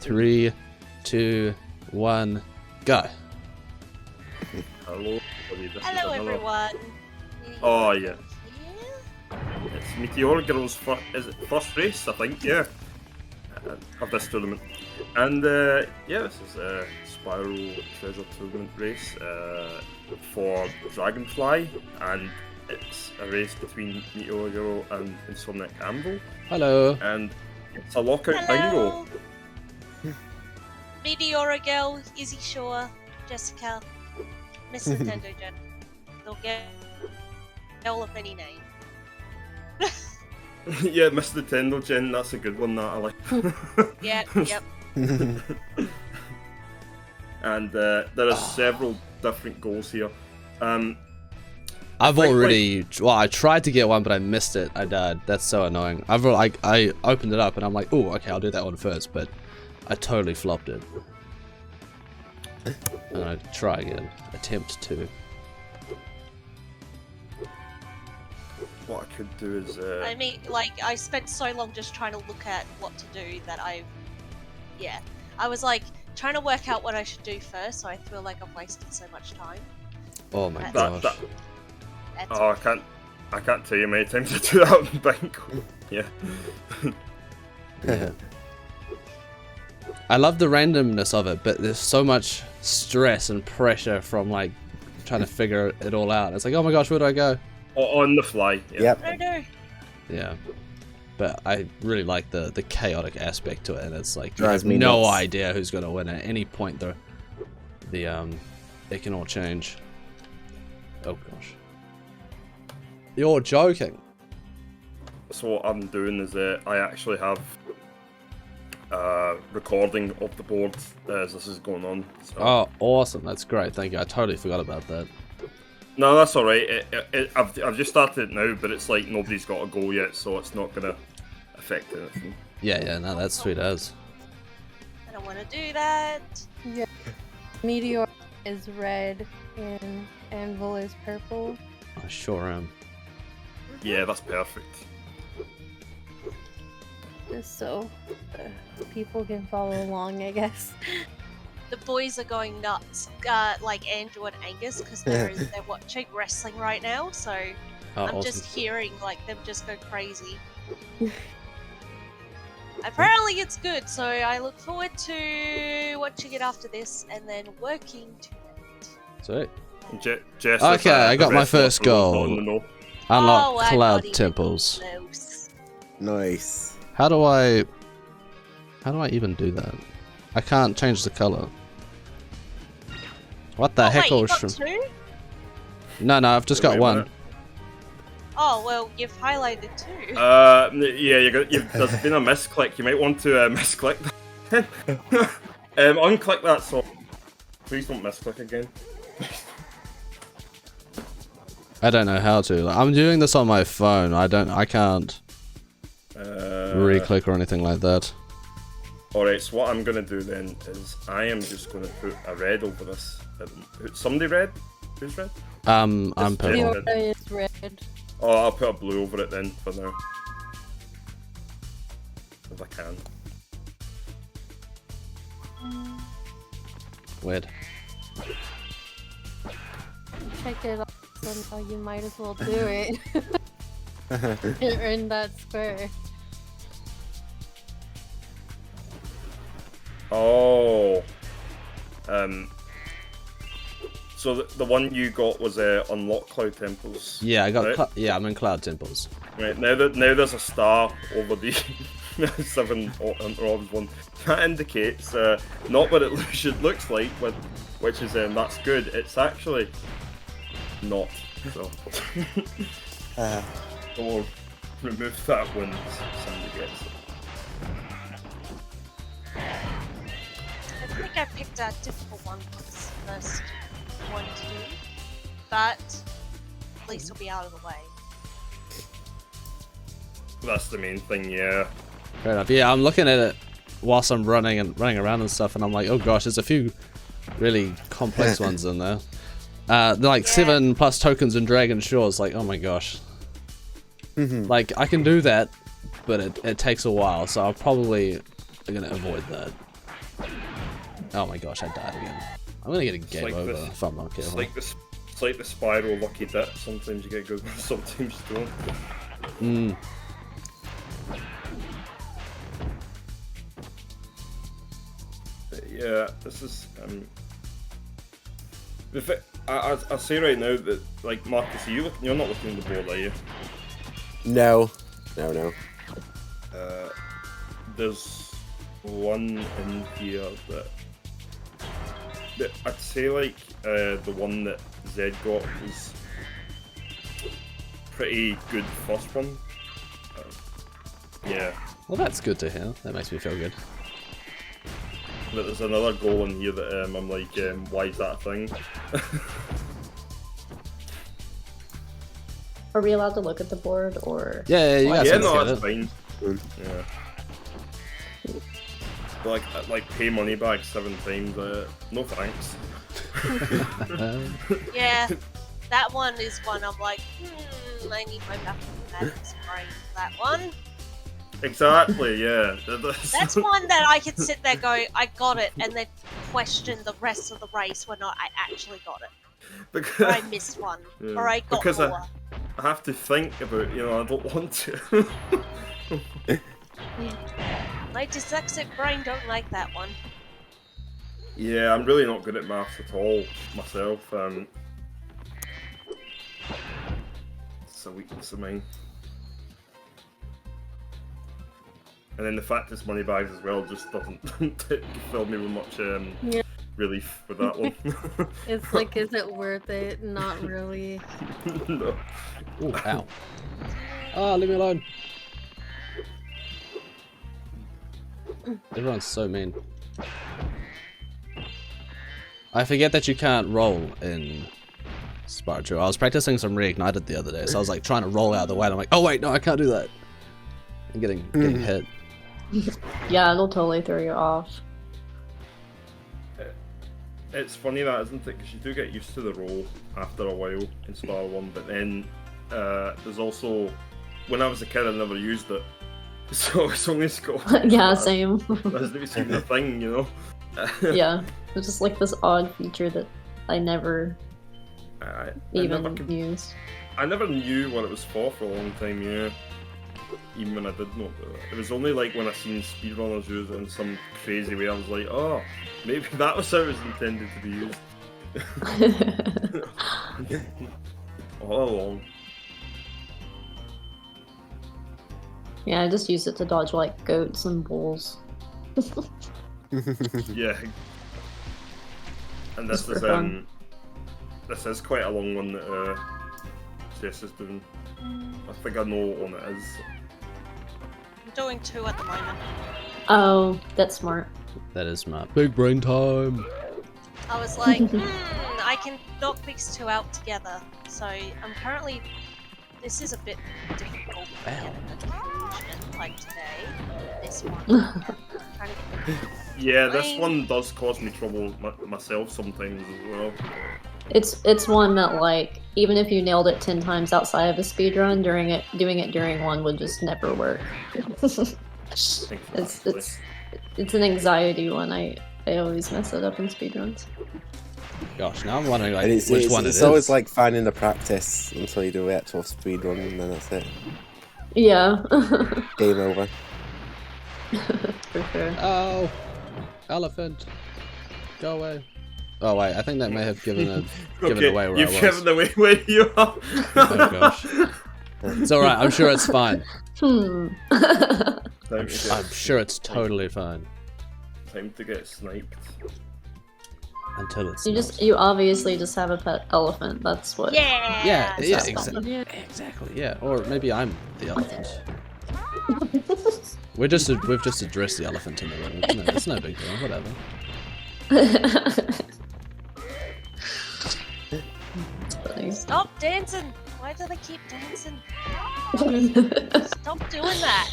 3, 2, 1, go. Hello. Hello, everyone. Oh, yeah. It's Meteora Girl's first race, I think, yeah, of this tournament. And yeah, this is a Spyro Treasure Tournament race for Dragonfly, and it's a race between Meteora Girl and Insomniac Anvil. Hello. And it's a lockout bingo. Meteora Girl, Izzy Shaw, Jessica, Miss Nintendo Jen. They'll get all of any name. Yeah, Miss Nintendo Jen, that's a good one that I like. Yep. And there are several different goals here. I've already, well, I tried to get one, but I missed it. I died. That's so annoying. I opened it up and I'm like, oh, okay, I'll do that one first, but I totally flopped it. And I try again. Attempt to. What I could do is I mean, like, I spent so long just trying to look at what to do that I was like trying to work out what I should do first, so I feel like I've wasted so much time. Oh my gosh. Oh, I can't tell you how many times I do that on bingo. Yeah. I love the randomness of it, but there's so much stress and pressure from like trying to figure it all out. It's like, oh my gosh, where do I go? On the fly. Yeah. Yep. I don't know. Yeah. But I really like the chaotic aspect to it, and it's like you Drives have me no nuts. idea who's gonna win at any point. It can all change. Oh gosh. You're joking. So what I'm doing is I actually have recording of the board as this is going on. So. Oh, awesome! That's great. Thank you. I totally forgot about that. No, that's all right. I've just started it now, but it's like nobody's got a goal yet, so it's not gonna affect anything. Yeah. No, that's sweet as. I don't want to do that. Yeah. Meteor is red and Anvil is purple. I sure am. Yeah, that's perfect. Just so people can follow along, I guess. The boys are going nuts, like Andrew and Angus, because they're watching wrestling right now. So I'm awesome. just hearing like them just go crazy. Apparently it's good, so I look forward to watching it after this and then working to it. Sweet. Jess, Okay, I got my first goal. Unlock I'm cloud not even temples. close. Nice. How do I even do that? I can't change the color. What the heck? Wait, you got two? No, I've just got Wait a one. minute. Oh well, you've highlighted two. Yeah, there's been a misclick. You might want to misclick that. Unclick that, so please don't misclick again. I don't know how to. I'm doing this on my phone. I can't re-click or anything like that. Alright, so what I'm gonna do then is I am just gonna put a red over this. Somebody red? Who's red? I'm It's purple. red. Meteor is red. Oh, I'll put a blue over it then for now. If I can. Weird. Check it out, so you might as well do it. You're in that square. Oh. So the one you got was unlock cloud temples. Yeah, I got. Right? Yeah, I'm in cloud temples. Right, now there's a star over the 7 orbs one. That indicates not what it looks like, which is that's good. It's actually not. So or remove that when somebody gets it. I think I picked a difficult one for this first one to do, but at least it'll be out of the way. That's the main thing, yeah. Fair enough. Yeah, I'm looking at it whilst I'm running around and stuff, and I'm like, oh gosh, there's a few really complex ones in there. They're like 7+ tokens and Dragon Shores. Like, oh my gosh. Like, I can do that, but it takes a while, so I'm probably gonna avoid that. Oh my gosh, I died again. I'm gonna get a game like over this- if I'm not It's careful. like this. It's like the Spyro lucky dip. Sometimes you get good, sometimes you don't. Mm. But yeah, this is. I say right now that, like, Marcus, you're not looking at the board, are you? No. There's one in here that I'd say, like, the one that Zed got was pretty good first one. Yeah, Well, that's good to hear. That makes me feel good. but there's another goal in here that I'm like, why is that a thing? Are we allowed to look at the board, or? Yeah, you guys Yeah, can no, look at that's it. fine. Mm. Yeah. Like pay money back 7 times. No thanks. Yeah, that one is one I'm like, I need my mathematics brain for that one. Exactly. Yeah. That's one that I could sit there going, I got it, and then question the rest of the race when I actually got it. Or I missed one. Yeah. Or I got Because more. I have to think about, I don't want to. My dyslexic brain don't like that one. Yeah, I'm really not good at maths at all myself. It's a weakness of mine. And then the fact it's money bags as well just doesn't fill me with much Yeah. relief with that one. It's like, is it worth it? Not really. No. Ooh, ow. Oh, leave me alone. Everyone's so mean. I forget that you can't roll in Spyro. I was practicing some reignited the other day, so I was like trying to roll out of the way, and I'm like, oh wait, no, I can't do that. And getting hit. Yeah, it'll totally throw you off. It's funny that, isn't it? Because you do get used to the roll after a while in Spyro 1, but then there's also, when I was a kid I never used it. So it's only got Yeah, same. That's never seen the thing, Yeah, it's just like this odd feature that I never I even never could- used. I never knew what it was for a long time, yeah. Even when I did know it was only like when I seen speedrunners use it in some crazy way, I was like, oh, maybe that was how it was intended to be used. All along. Yeah, I just use it to dodge like goats and bulls. Yeah. And this Just for is fun. this is quite a long one that Jess is doing. I think I know what one it is. I'm doing 2 at the moment. Oh, that's smart. That is my big brain time. I was like, I can knock these 2 out together. So I'm currently. This is a bit difficult to get a conclusion, like today. This one. Trying to get Yeah, this Fine. one does cause me trouble myself sometimes as well. It's one that like even if you nailed it 10 times outside of a speedrun, doing it during one would just never work. it's an anxiety one. I always mess it up in speedruns. Gosh, now I'm wondering like And which one it's it is. always like finding the practice until you do the actual speed run, and then that's it. Yeah. Game over. For sure. Oh, elephant, go away. Oh wait, I think that may have given away where you've I was. given away where you are. Oh gosh, it's all right. I'm sure it's fine. Hmm. I'm sure it's totally fine Time to get sniped. until it's. You obviously just have a pet elephant. That's what. Yeah! Yeah, yeah, that's fun. exactly. Yeah, or maybe I'm the elephant. We've just addressed the elephant in the room. It's no big deal. Whatever. It's funny. Stop dancing! Why do they keep dancing? Stop doing that!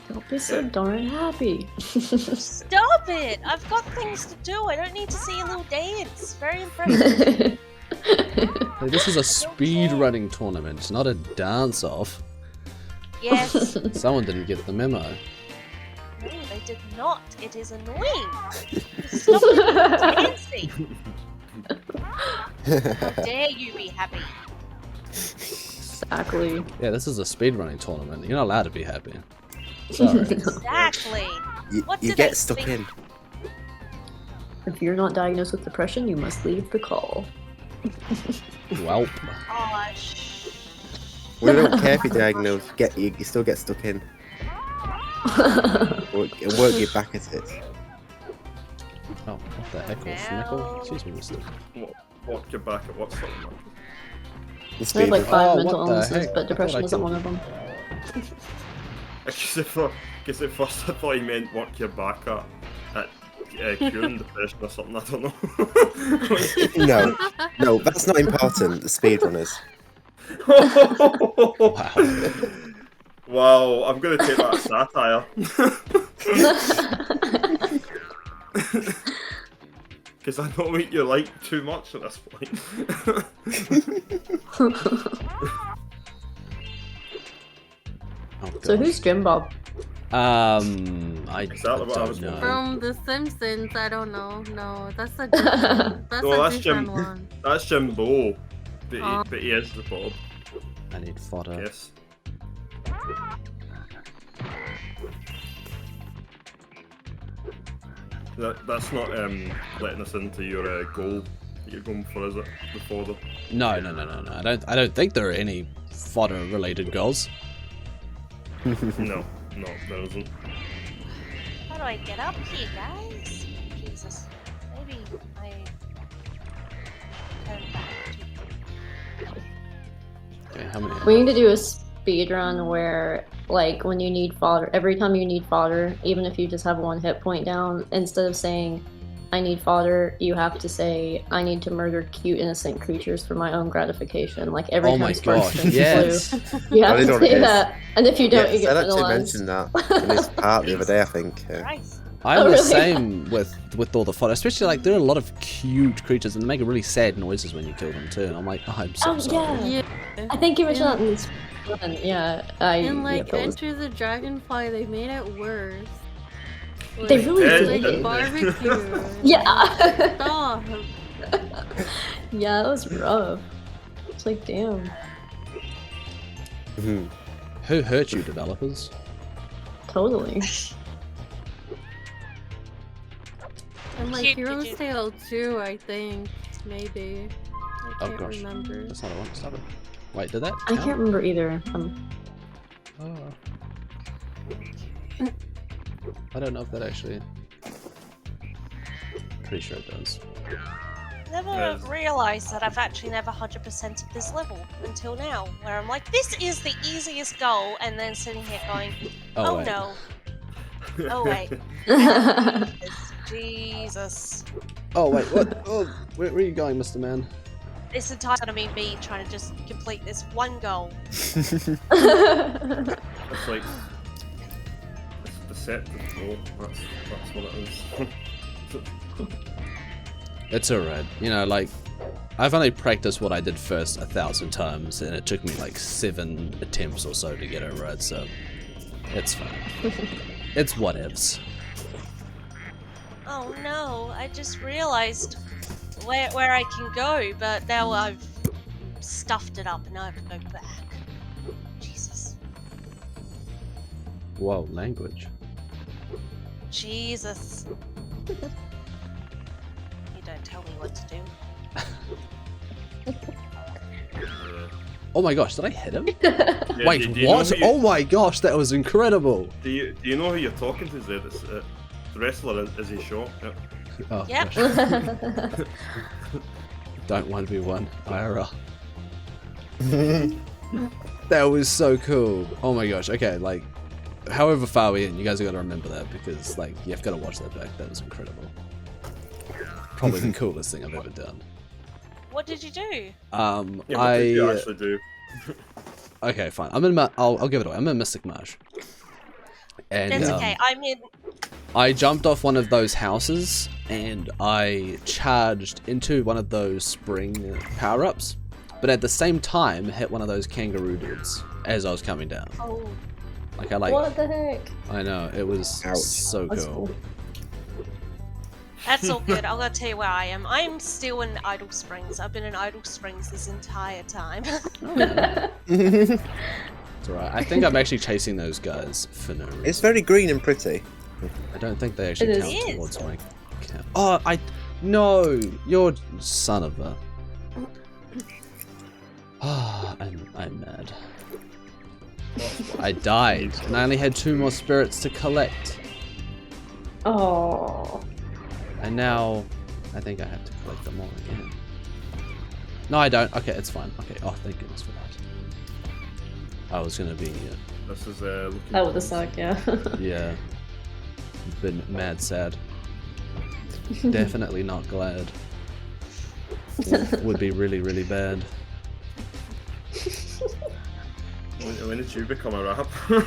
Don't be so darn happy. Stop it! I've got things to do. I don't need to see a little dance. Very impressive. Hey, this is a speed running tournament, not a dance off. Yes. Someone didn't get the memo. No, they did not. It is annoying. Stop dancing. How dare you be happy? Exactly. Yeah, this is a speedrunning tournament. You're not allowed to be happy. Sorry. Exactly. You What did get I stuck think? in. If you're not diagnosed with depression, you must leave the call. Welp. Gosh. We don't care if you're diagnosed. You still get stuck in. It won't get back at it. Oh, what the heck was Now- Nickel? Excuse me, mister. Walk your back at what sort of match? The There's like speedrun. 5 Oh, mental what the illnesses, heck? I but thought depression I isn't killed one of them. Because at first I thought he meant work your back at curing depression or something, I don't know. No, that's not important. The speedrunners. Wow, I'm going to take that as satire. Because I know what you like too much at this point. Oh, So gosh. who's Jim Bob? I Exactly what I was don't know. From The Simpsons, I don't know. No, that's a different, that's No, a that's different Jim. one. That's Jimbo. But he, Oh. but he is the Bob, I need fodder. yes. That's not letting us into your goal that you're going for, is it? The fodder. No. I don't think there are any fodder-related goals. No, there isn't. How do I get up here, guys? Jesus. Maybe I turn back to... Okay, how many? We need to do a speed run where, like, when you need fodder, every time you need fodder, even if you just have 1 hit point down, instead of saying, I need fodder, you have to say, I need to murder cute innocent creatures for my own gratification. Like, every Oh time my Sparks gosh, turns yes! blue, you have I to know what it say is. that. And if you don't, you Yes, get I actually penalized. mentioned that in this part the other day, I think. Christ. I'm Oh, the really? same with all the fodder, especially like there are a lot of cute creatures and they make really sad noises when you kill them too. And I'm like, oh, I'm so Oh, sorry. yeah. Yeah. I think you mentioned that in this one. Yeah, And like that was- Enter the Dragonfly, they made it worse. They Like, really did, like didn't they? barbecue. Yeah. Stop. Yeah, that was rough. It's like, damn. Mhm. Who hurt you, developers? Totally. And like Cute, Hero's cute. Tale 2, I think, maybe. I Oh can't gosh, remember. that's not a one. Stop it. Wait, did that? I count? can't remember either. Oh. I don't know if that actually. Pretty sure it does. Never Yes. realised that I've actually never 100%ed this level until now, where I'm like, this is the easiest goal, and then sitting here going, oh wait. no, oh wait, Jesus. Oh wait, what? Oh, where are you going, Mr. Man? This entire gonna be me trying to just complete this one goal. It's like it's deceptive goal. That's what it is. It's alright. You know, like I've only practiced what I did first 1,000 times, and it took me like 7 attempts or so to get it right. So it's fine. It's whatevs. Oh no, I just realised where I can go, but now I've stuffed it up and I have to go back. Jesus. Whoa, language. Jesus. You don't tell me what to do. Oh my gosh, did I hit him? Yeah, Wait, do you know what? who you- Oh my gosh, that was incredible. Do you know who you're talking to, Zed? It's, the wrestler is he short? Yep. Oh, Yep. gosh. Don't 1v1 IRL. That was so cool. Oh my gosh. Okay, like, however far we're in, you guys are gonna remember that because, like, you've got to watch that back. That was incredible. Probably the coolest thing I've ever done. What did you do? Yeah, what did you actually do? Okay, fine. I'm in. I'll give it away. I'm in Mystic Marsh. And That's okay, I'm in. I jumped off one of those houses and I charged into one of those spring power-ups, but at the same time hit one of those kangaroo dudes as I was coming down. Oh. Like I like. What the heck? I know it was Ouch. so That's cool. cool. That's all good. I'm gonna tell you where I am. I'm still in Idle Springs. I've been in Idle Springs this entire time. It's alright. I think I'm actually chasing those guys for no reason. It's very green and pretty. I don't think they actually It count is. towards my count. Oh, no, you're son of a. Ah, I'm mad. I died, and I only had 2 more spirits to collect, Oh. and now I think I have to collect them all again. No, I don't. Okay, it's fine. Okay. Oh, thank goodness for that. I was gonna be, This is looking. That would have sucked, yeah. yeah, been mad sad. Definitely not glad. Would be really, really bad. When did you become a rapper?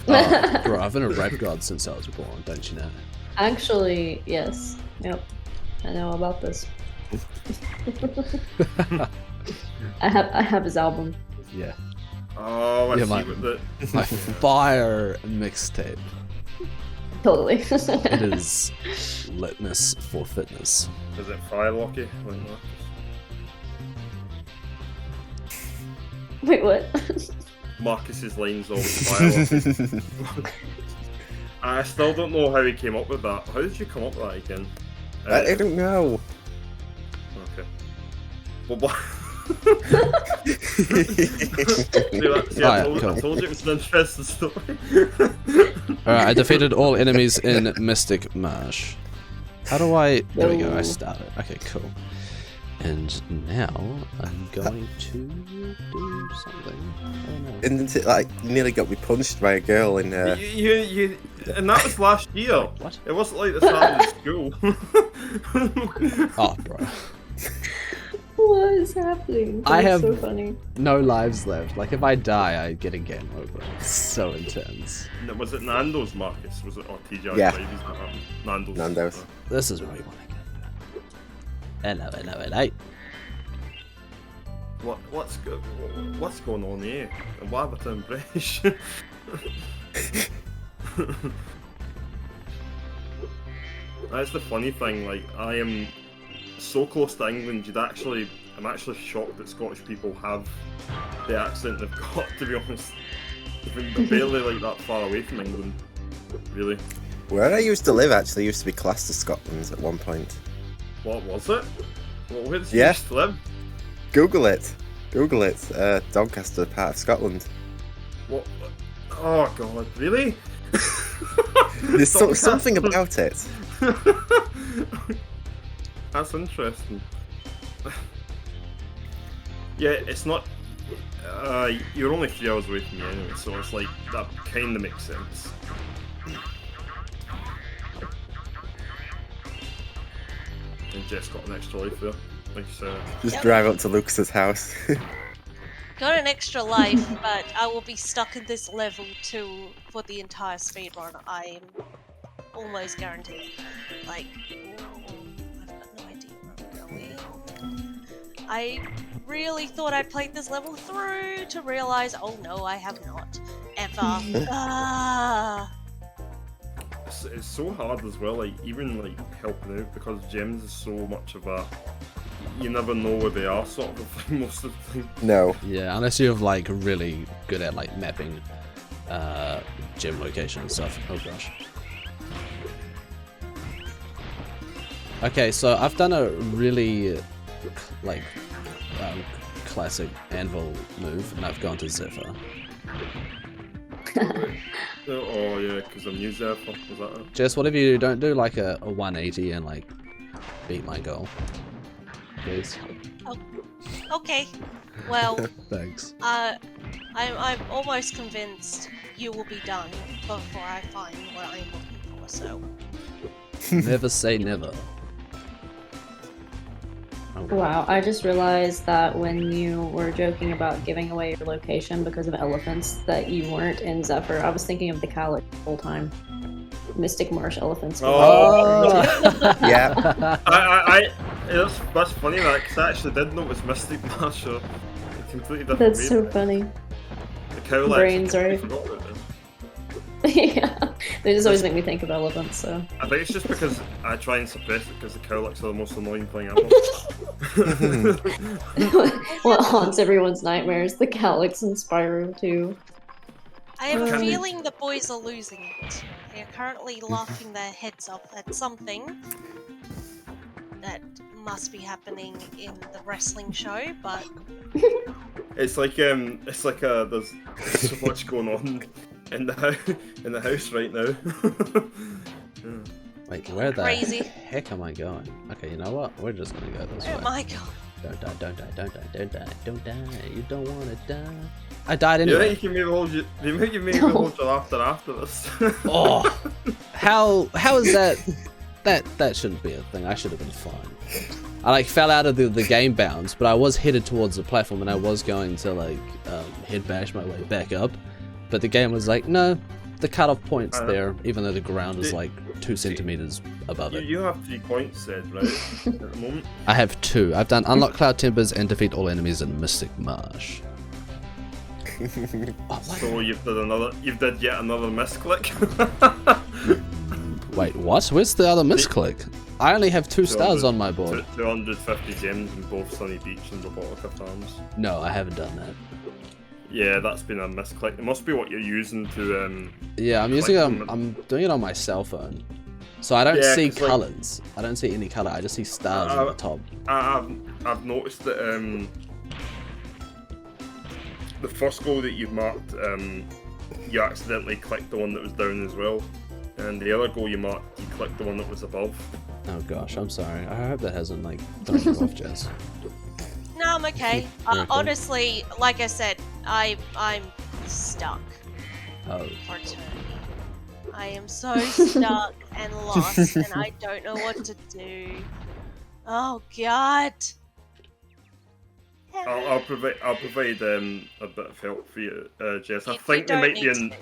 Oh, bro, I've been a rap god since I was born, don't you know? Actually, yes. Yep. I know about this. I have his album. Yeah. Oh, I Yeah, see my- what the. My fire mixtape. Totally. It is litness for fitness. Is it Fire Lucky? Like that? Wait, what? Marcus's lines always Fire Lucky. I still don't know how he came up with that. How did you come up with that again? I don't know. Okay. Well, what? See, Alright, I cool. told you it was an interesting story. Alright, I defeated all enemies in Mystic Marsh. How do I... There we go, I started. Okay, cool. And now I'm going to do something. Oh no. And it, like, you nearly got me punched by a girl in You, and that was last year. What? It wasn't like this happened in school. Oh, bro. What is happening? I That's have- so funny. No lives left. Like, if I die, I get a game over. It's so intense. No, was it Nando's, Marcus? Was it or TJ? Yeah. Nando's. Nando's. This is where we want to go. Hello, hello, hello. What's going on here? And why have I turned British? That's the funny thing. Like, I am so close to England. I'm actually shocked that Scottish people have the accent they've got. To be honest, they're barely like that far away from England. Really. Where I used to live actually used to be classed as Scotland at one point. What was it? Where did you Yeah. used to live? Google it. Google it. Doncaster, part of Scotland. What? Oh god, really? There's Doncaster. something about it. That's interesting. Yeah, it's not. You're only 3 hours away from me anyway, so it's like that kind of makes sense. And Jess got an extra life there. Nice. Just Yep. drive up to Lucas's house. Got an extra life, but I will be stuck in this level 2 for the entire speedrun. I am almost guaranteed. Like, I've got no idea where I'm going. I really thought I'd played this level through to realize, oh no, I have not. Ever. It's so hard as well. Like even like helping out because gems is so much of a. You never know where they are, sort of a thing most of the time. No. Yeah, unless you're like really good at like mapping gym location and stuff. Oh gosh. Okay, so I've done a really like classic Anvil move, and I've gone to Zephyr. Oh yeah, because I'm new Zephyr. Was that it? Jess, whatever you do, don't do like a 180 and like beat my goal, please. Okay. Well, Thanks. I'm almost convinced you will be done before I find what I'm looking for, so. Never say never. Oh, Wow, I just realized that when you were joking about giving away your location because of elephants, that you weren't in Zephyr. I was thinking of the college the whole time. Mystic Marsh elephants. Oh. Yeah. That's funny that because I actually did know it was Mystic Marsh. Completely different. That's way. so funny. The cow Brains, I right? forgot about it. Yeah, they just always make me think of elephants. So I think it's just because I try and suppress it because the cowlicks are the most annoying thing ever. what haunts everyone's nightmares? The cowlicks and Spyro too. I have a Can we- feeling the boys are losing it. They are currently laughing their heads off at something that must be happening in the wrestling show, but It's like there's so much going on in the house right now. Wait, where the Crazy. heck am I going? Okay, you know what? We're just gonna go this oh way. my god. Don't die, don't die, don't die, don't die, don't die. You don't wanna die. I died You anyway. think you can maybe hold your hold your laughter after this? Oh, how is that? That shouldn't be a thing. I should have been fine. I like fell out of the game bounds, but I was headed towards the platform and I was going to like head bash my way back up, but the game was like, no, the cutoff point's there, even though the ground is like 2 centimeters above it. You have 3 points said, right? At the moment. I have 2. I've done unlock cloud timbers and defeat all enemies in Mystic Marsh. Oh, So you've did yet another misclick. wait, what? Where's the other misclick? I only have 2 stars on my board. 250 gems in both Sunny Beach and Robotica Farms. No, I haven't done that. Yeah, that's been a misclick. It must be what you're using to Yeah, I'm using I'm doing it on my cell phone, so I don't Yeah, see 'cause, like- colors. I don't see any color. I just see stars on the top. I've noticed that the first goal that you've marked, you accidentally clicked the one that was down as well, and the other goal you marked, you clicked the one that was above. Oh gosh, I'm sorry. I hope that hasn't like thrown you off, Jess. No, I'm okay. Okay. Honestly, like I said, I'm stuck Oh, for eternity. I am so stuck and lost, and I don't know what to do. Oh god. I'll provide a bit of help for you, Jess. I You think they don't might be need in.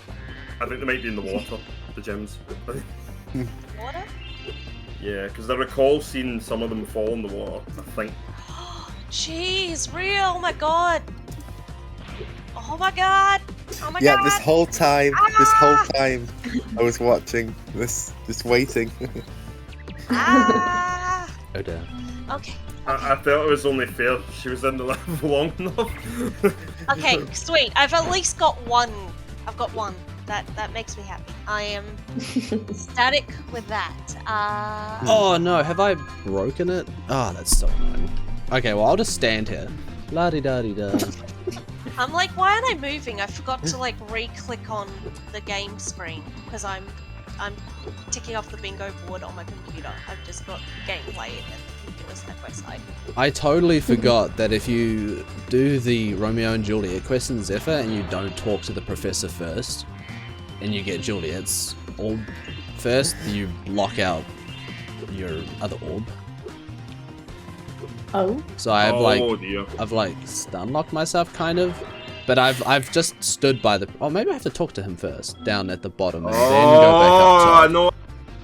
I think they might be in the water, the gems. Water? Yeah, because I recall seeing some of them fall in the water. I think. Jeez, real? Oh my god. Oh my god. Oh my Yeah, god. this whole time, I was watching this, just waiting. Ah. oh dear. Okay. I felt it was only fair. She was in the level long enough. Okay, sweet. I've at least got one. I've got one. That makes me happy. I am ecstatic with that. Oh no, have I broken it? Oh, that's so annoying. Okay, well I'll just stand here. La di da di da. I'm like, why aren't I moving? I forgot to like re-click on the game screen because I'm ticking off the bingo board on my computer. I've just got gameplay and computer side by side. I totally forgot that if you do the Romeo and Juliet quest in Zephyr and you don't talk to the professor first, and you get Juliet's orb first, you block out your other orb. Oh. So I've dear. I've stun locked myself kind of, but I've just stood by the. Oh, maybe I have to talk to him first down at the bottom and then go back up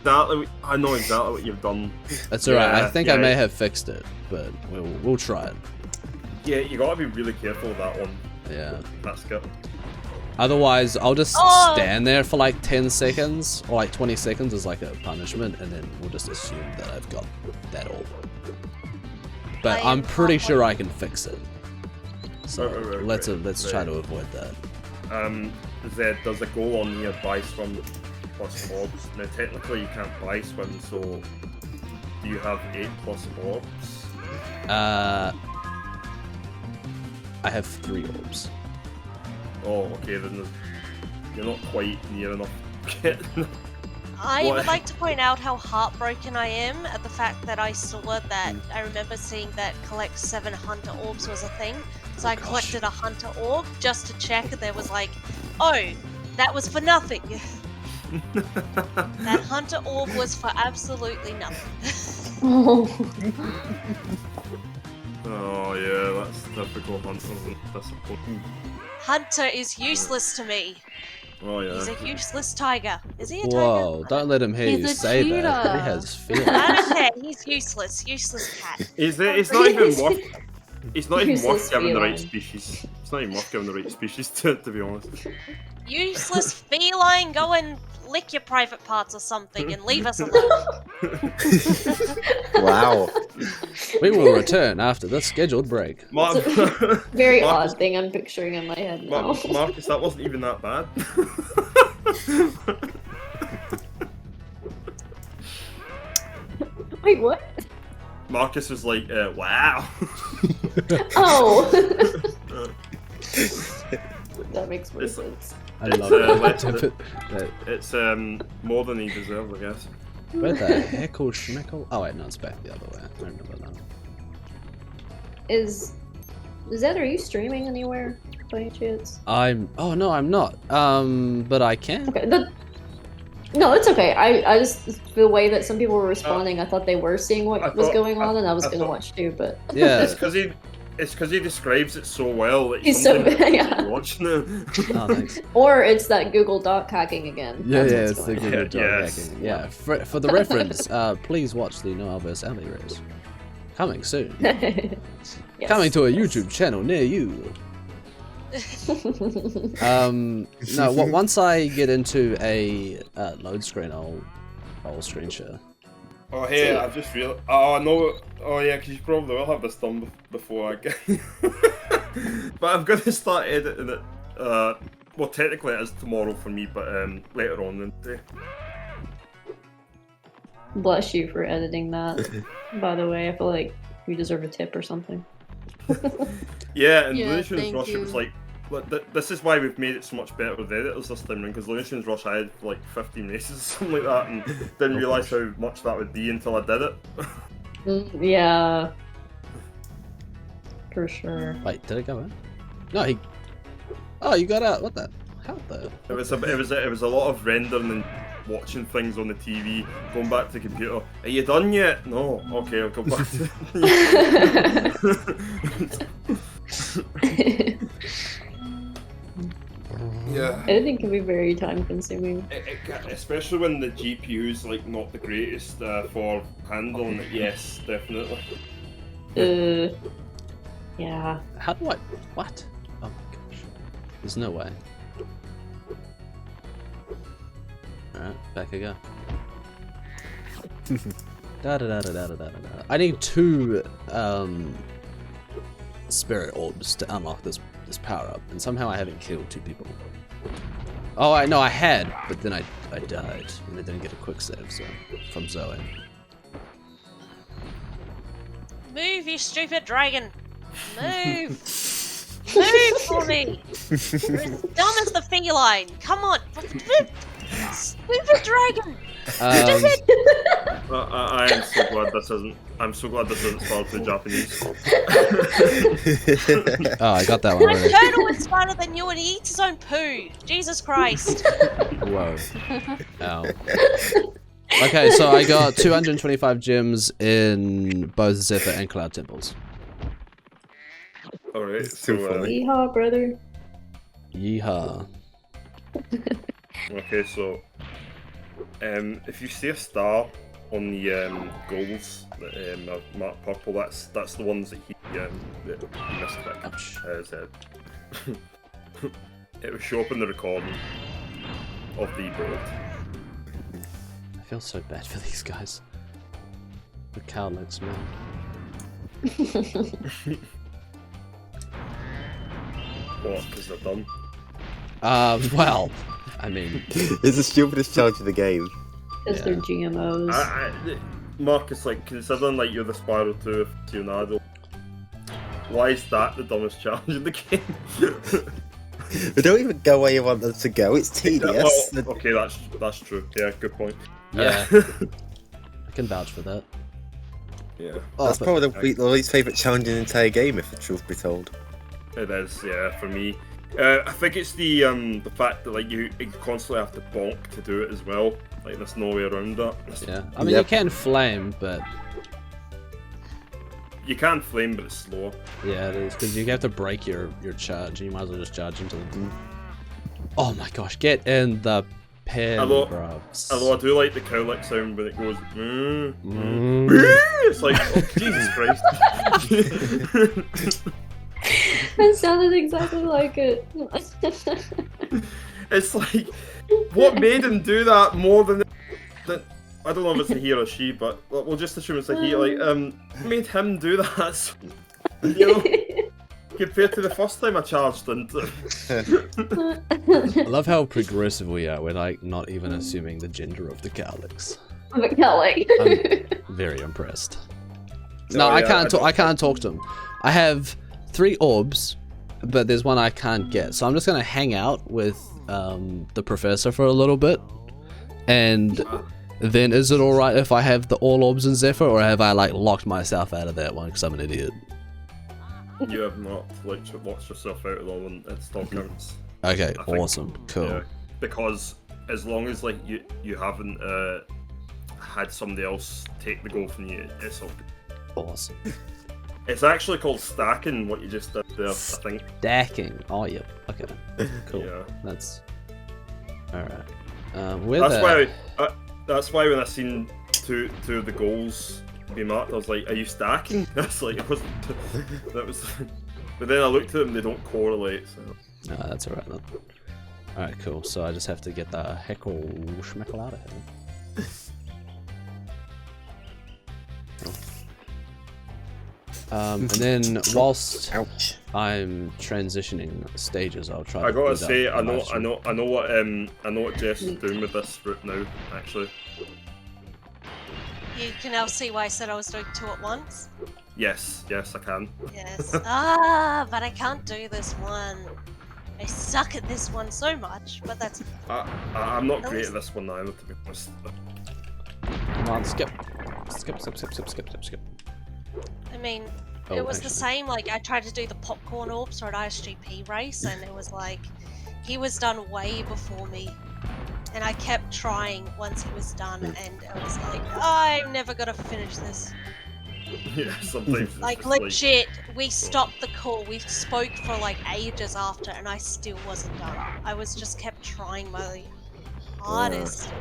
top. I know exactly what you've done. That's alright. I Yeah, think I may have fixed it, but we'll try it. Yeah, you gotta be really careful with that one. Yeah. That's good. Otherwise, I'll just Oh! stand there for like 10 seconds or like 20 seconds as like a punishment, and then we'll just assume that I've got that orb. But I I'm am pretty not sure one- I can fix it. So Right, let's right. try to avoid that. Zed, there's a goal on here, buy swim plus orbs. Now technically you can't buy swim, so do you have 8 plus orbs? I have 3 orbs. Oh, okay, then you're not quite near enough. I What? would like to point out how heartbroken I am at the fact that I saw that I remember seeing that collect 7 hunter orbs was a thing. So I collected a hunter orb just to check, and there was like, oh, that was for nothing. That hunter orb was for absolutely nothing. Oh yeah, that's typical hunters and disappointing. Hunter is useless to me. Oh He's yeah. a useless tiger. Is he a tiger? Whoa! Don't let him hear He's you a say that. cheetah. He has feelings. I don't care. He's useless. Useless cat. It's not even worth. It's not even worth Useless giving the right feline. species. It's not even worth giving the right species to be honest. Useless feline, go and lick your private parts or something and leave us alone. Wow. We will return after the scheduled break. Very Marcus, odd thing I'm picturing in my head now. Marcus, that wasn't even that bad. Wait, what? Marcus was like, wow. Oh! That makes more It's- sense. I It's, love it. It's more than he deserves, I guess. Where the heckle schmeckle? Oh wait, no, it's back the other way. I remember now. Is that, are you streaming anywhere by any chance? Oh no, I'm not. But I can. Okay, no, it's okay. I just, the way that some people were responding, I thought they were seeing what was going on, and I was gonna watch too, but... Yeah. It's because he describes it so well that He's so sometimes yeah. watching it. Oh, thanks. Or it's that Google Doc hacking again. Yeah, That's it's what's the going Google on. Doc Yes. hacking. Yeah, for the reference, please watch the Noel vs. Ellie race. Coming soon. on. Yes. Coming to a YouTube channel near you. No, once I get into a load screen, I'll screen share. Oh, hey, I've just realized. Oh, no. Oh, yeah, because you probably will have this done before I get. But I'm going to start editing it. Well, technically it is tomorrow for me, but later on in the day. Bless you for editing that. By the way, I feel like you deserve a tip or something. Yeah, and Yeah, Looney Tunes thank Rush, you. it was like. This is why we've made it so much better with editors this time, because Looney Tunes Rush I had like 15 races or something like that, and didn't realise how much that would be until I did it. Yeah. For sure. Wait, did it go in? No, he. Oh, you got out. What the? How the? It was a lot of rendering and watching things on the TV, going back to the computer. Are you done yet? No. Okay, I'll go back to Yeah. Editing can be very time consuming. Especially when the GPU's like not the greatest for handling it. Yes, definitely. Yeah. How do I? What? Oh my gosh. There's no way. Alright, back I go. Da da da da da da da da. I need 2 spirit orbs to unlock this power up, and somehow I haven't killed 2 people. Oh, I know I had, but then I died, and I didn't get a quick save, so from Zoe. Move, you stupid dragon! Move! Move for me! You're as dumb as the feline! Come on! Stupid dragon! I am so glad this isn't. I'm so glad this isn't spelled in Japanese. Oh, I got that one My already. turtle is smarter than you and he eats his own poo! Jesus Christ! Whoa. Ow. Okay, so I got 225 gems in both Zephyr and Cloud Temples. Alright, It's too so funny. Yeehaw, brother. Yeehaw. okay, so if you see a star on the goals that are marked purple, that's the ones that he misclicked. Ouch. It will show up in the recording of the build. I feel so bad for these guys. The cowlicks, man. What? Because they're done. Well, I mean, It's the stupidest challenge of the game. Because they're GMOs. Marcus, like, considering like you're the Spyro 2 aficionado, why is that the dumbest challenge in the game? They don't even go where you want them to go. It's tedious. Well, okay, that's true. Yeah, good point. yeah. I can vouch for that. Yeah, Oh, That's but- probably the least favourite challenge in the entire game, if the truth be told. it is. Yeah, for me, I think it's the fact that like you constantly have to bonk to do it as well. Like there's no way around that. Yeah. I mean, you can flame, but You can flame, but it's slower. yeah, it is because you have to break your charge. You might as well just charge into them. Oh my gosh, get in the pen, Although I do like the cowlick sound when it goes. It's like, oh, Jesus Christ. It sounded exactly like it. It's like, what made him do that more than I don't know if it's a he or a she, but we'll just assume it's a he. Like, made him do that, you know, compared to the first time I charged into. I love how progressive we are. We're like not even assuming the gender of the Cowlicks. I'm very impressed. No, I can't talk. I can't talk to him. I have 3 orbs, but there's one I can't get. So I'm just gonna hang out with the professor for a little bit, and then is it all right if I have the all orbs in Zephyr, or have I like locked myself out of that one because I'm an idiot? You have not locked yourself out of that one. It still counts. Okay, awesome, cool. Yeah, because as long as like you haven't had somebody else take the goal from you, it's all good. Awesome. It's actually called stacking, what you just did there, I think. Stacking. Oh, yep. Okay. Cool. Yeah. That's alright. That's why when I seen two of the goals be marked, I was like, "Are you stacking?" That's like it wasn't. That was. But then I looked at them; they don't correlate. So. No, that's alright then. Alright, cool. So I just have to get the heckle schmeckle out of here. And then whilst I'm transitioning stages, I'll try. I gotta say, I know what Jess is doing with this route now. Actually, You can now see why I said I was doing 2 at once. yes, I can. Yes. But I can't do this one. I suck at this one so much, but that's. I'm not great at this one either, to be honest. Come on, skip. I mean, it was the same, like, I tried to do the popcorn orbs for an ISGP race, and it was like, he was done way before me. And I kept trying once he was done, and I was like, I'm never gonna finish this. Yeah, sometimes. Like, legit, we stopped the call, we spoke for like ages after, and I still wasn't done. I was just kept trying my hardest.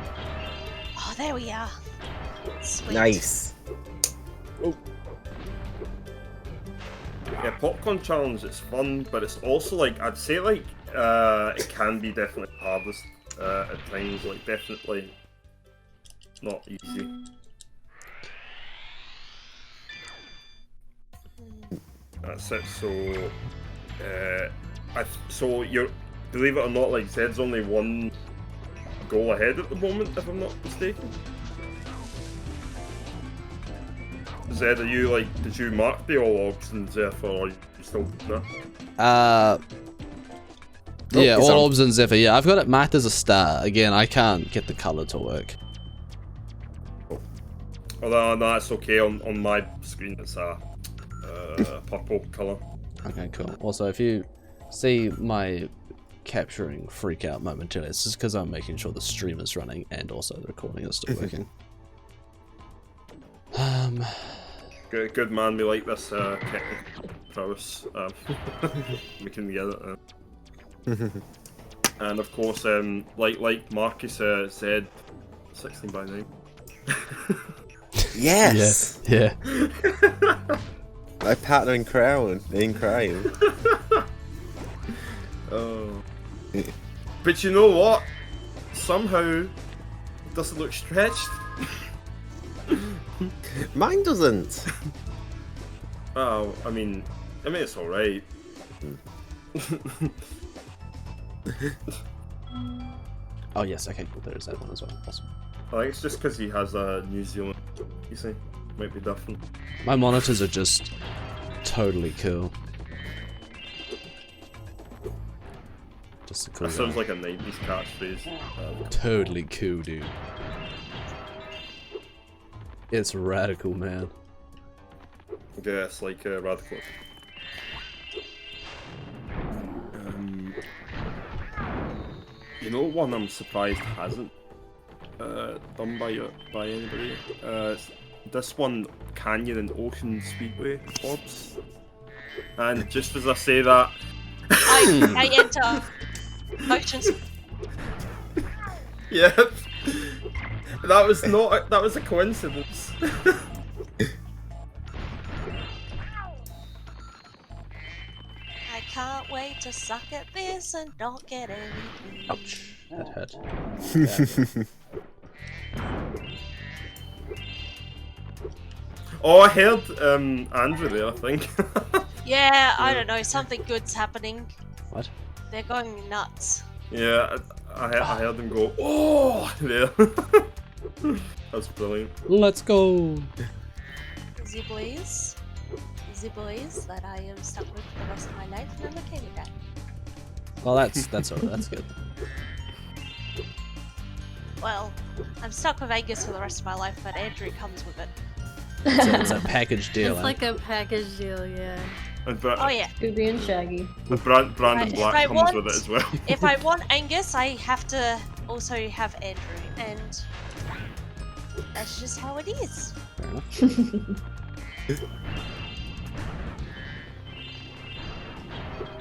Oh, there we are. Sweet. Nice. Oh. Yeah, popcorn challenge, it's fun, but it's also like, I'd say like, it can be definitely hardest at times, like definitely not easy. That's it, so you're, believe it or not, like Zed's only 1 goal ahead at the moment, if I'm not mistaken. Zed, are you like, did you mark the all orbs in Zephyr, or are you still no? Yeah, all orbs in Zephyr. Yeah, I've got it marked as a star. Again, I can't get the color to work. Oh, no, that's okay. On my screen, it's a purple color. Okay, cool. Also, if you see my capturing freak out momentarily, it's just because I'm making sure the stream is running and also the recording is still working. Good man, we like this technical prowess. We can get it. And of course, like Marcus said, 16:9. Yes. Yeah. My partner in crime. Oh. But you know what? Somehow, it doesn't look stretched. Mine doesn't. Oh, I mean it's alright. Oh yes, okay, cool. There is that one as well. Awesome. I think it's just because he has a New Zealand. You see, might be different. My monitors are just totally cool. Just a cool. That sounds like a 90s catchphrase. Totally cool, dude. It's radical, man. Yeah, it's like radical. You know, one I'm surprised hasn't done by anybody. This one, Canyon and Ocean Speedway orbs. And just as I say that, I enter motions. yeah, that was a coincidence. I can't wait to suck at this and not get anything. Ouch, that hurt. Oh, I heard Andrew there, I think. Yeah, I don't know. Something good's happening. What? They're going nuts. Yeah, I heard him go, oh, there. That's brilliant. Let's go. The boys that I am stuck with for the rest of my life, and I'm okay with that. Well, that's alright. That's good. Well, I'm stuck with Angus for the rest of my life, but Andrew comes with it. It's a package deal. It's like a package deal, yeah. And Oh yeah. Scooby and Shaggy. Brandon Right, if I Black comes want- with it as well. If I want Angus, I have to also have Andrew, and that's just how it is. Fair enough.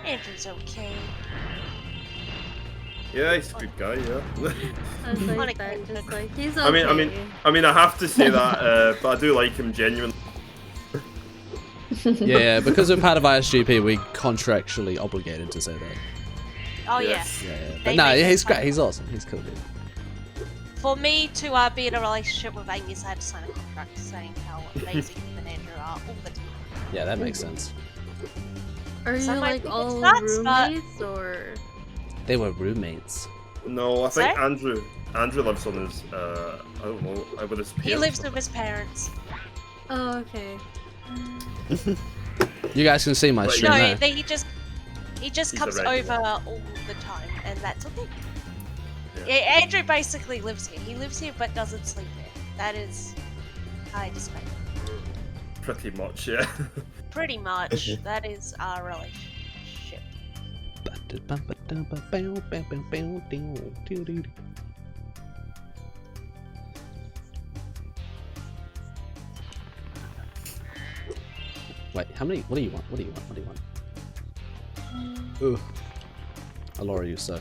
Andrew's okay. Yeah, he's a good guy, yeah. I was On like a that, good just note. like, he's okay. I mean, I have to say that, but I do like him genuinely. Yeah, because we're part of ISGP, we contractually obligated to say that. Oh Yes. Yeah, yeah. But They no, make it he's fun. great. He's awesome. He's cool, dude. yeah. For me to be in a relationship with Angus, I had to sign a contract saying how amazing him and Andrew are all the time. Yeah, that makes sense. Are you Some might like think all it's nuts, but- roommates or? They were roommates. No, I think Sorry? Andrew lives on his, I don't know, with his parents. He lives with his parents. Oh, okay. You guys can see my Wait, stream No, there. he just He's a comes regular. over all the time, and that's okay. Yeah. Yeah, Andrew basically lives here. He lives here but doesn't sleep there. That is how I describe it. Pretty much, yeah. Pretty much, that is our relationship. Wait, how many? What do you want? What do you want? What do you want? Ooh. Alora, you suck.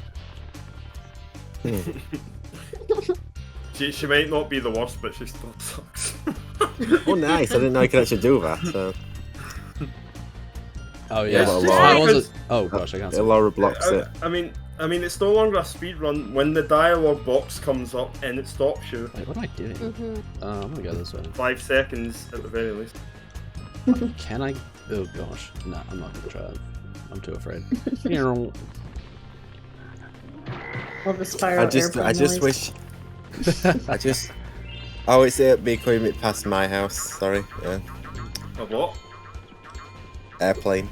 She might not be the worst, but she still sucks. Oh, nice. I didn't know you could actually do that. So. Oh Yeah, yeah. but So Laura- how was it? Oh gosh, I can't. See. Laura blocks it. I mean, it's no longer a speed run. When the dialogue box comes up and it stops you, Wait, what am I doing? Mm-hmm. I'm gonna go this way. 5 seconds at the very least. Can I? Oh gosh, no, I'm not gonna try it. I'm too afraid. Love the Spyro I just airplane wish. I just. Oh, it's me coming past my house. Sorry. Yeah. A what? Airplane.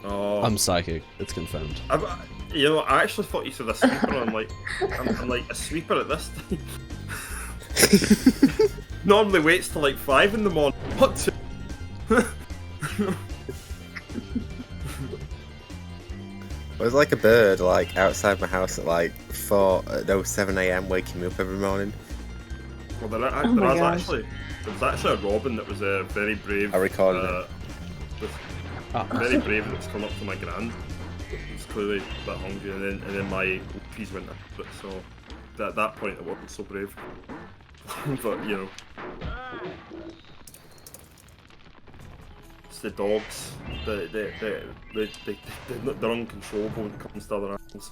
Oh, I'm psychic. It's confirmed. you know, I actually thought you said a sweeper. I'm like, I'm like a sweeper at this time. Normally waits till like 5 in the morning. What? It was like a bird, like outside my house at like 7 a.m. waking me up every morning. Well, there Oh my was gosh. actually a robin that was very brave. I recorded it. was Ah. very brave that was coming up to my grand. It was clearly a bit hungry, and then my peas went up. But so at that point, it wasn't so brave. But you know, it's the dogs. They're uncontrollable when it comes to other animals.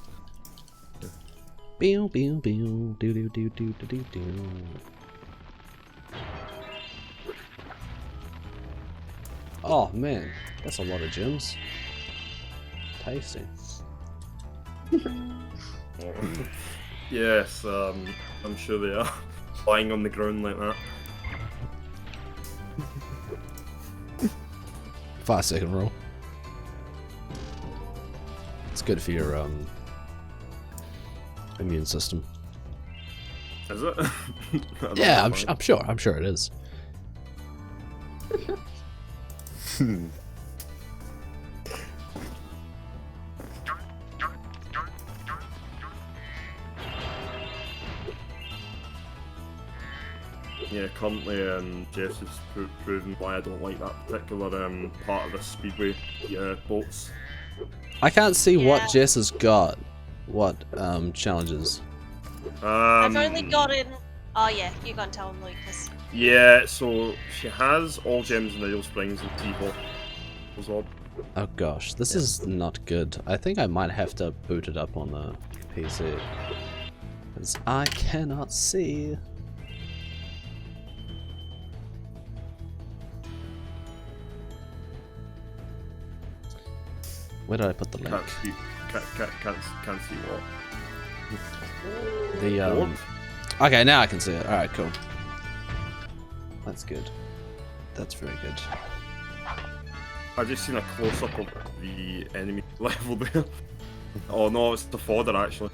Pew pew pew do do do do do do do. Oh man, that's a lot of gems. Tasty. Yes, I'm sure they are. Lying on the ground like that. 5-second roll. It's good for your immune system. Is it? I don't Yeah, know. I'm sure it is. Yeah, currently Jess has proven why I don't like that particular part of the speedway boats. I can't see what Yeah. Jess has got. What challenges? I've only gotten. Oh yeah, you go and tell him, Lucas. Yeah, so she has all gems in Idle Springs and T-Hawk. Oh gosh, this is not good. I think I might have to boot it up on the PC. Because I cannot see. Where did I put the link? Can't see what. The Okay, now I can see it. Alright, cool. That's good. That's very good. I just seen a close up of the enemy level there. Oh no, it's the fodder actually.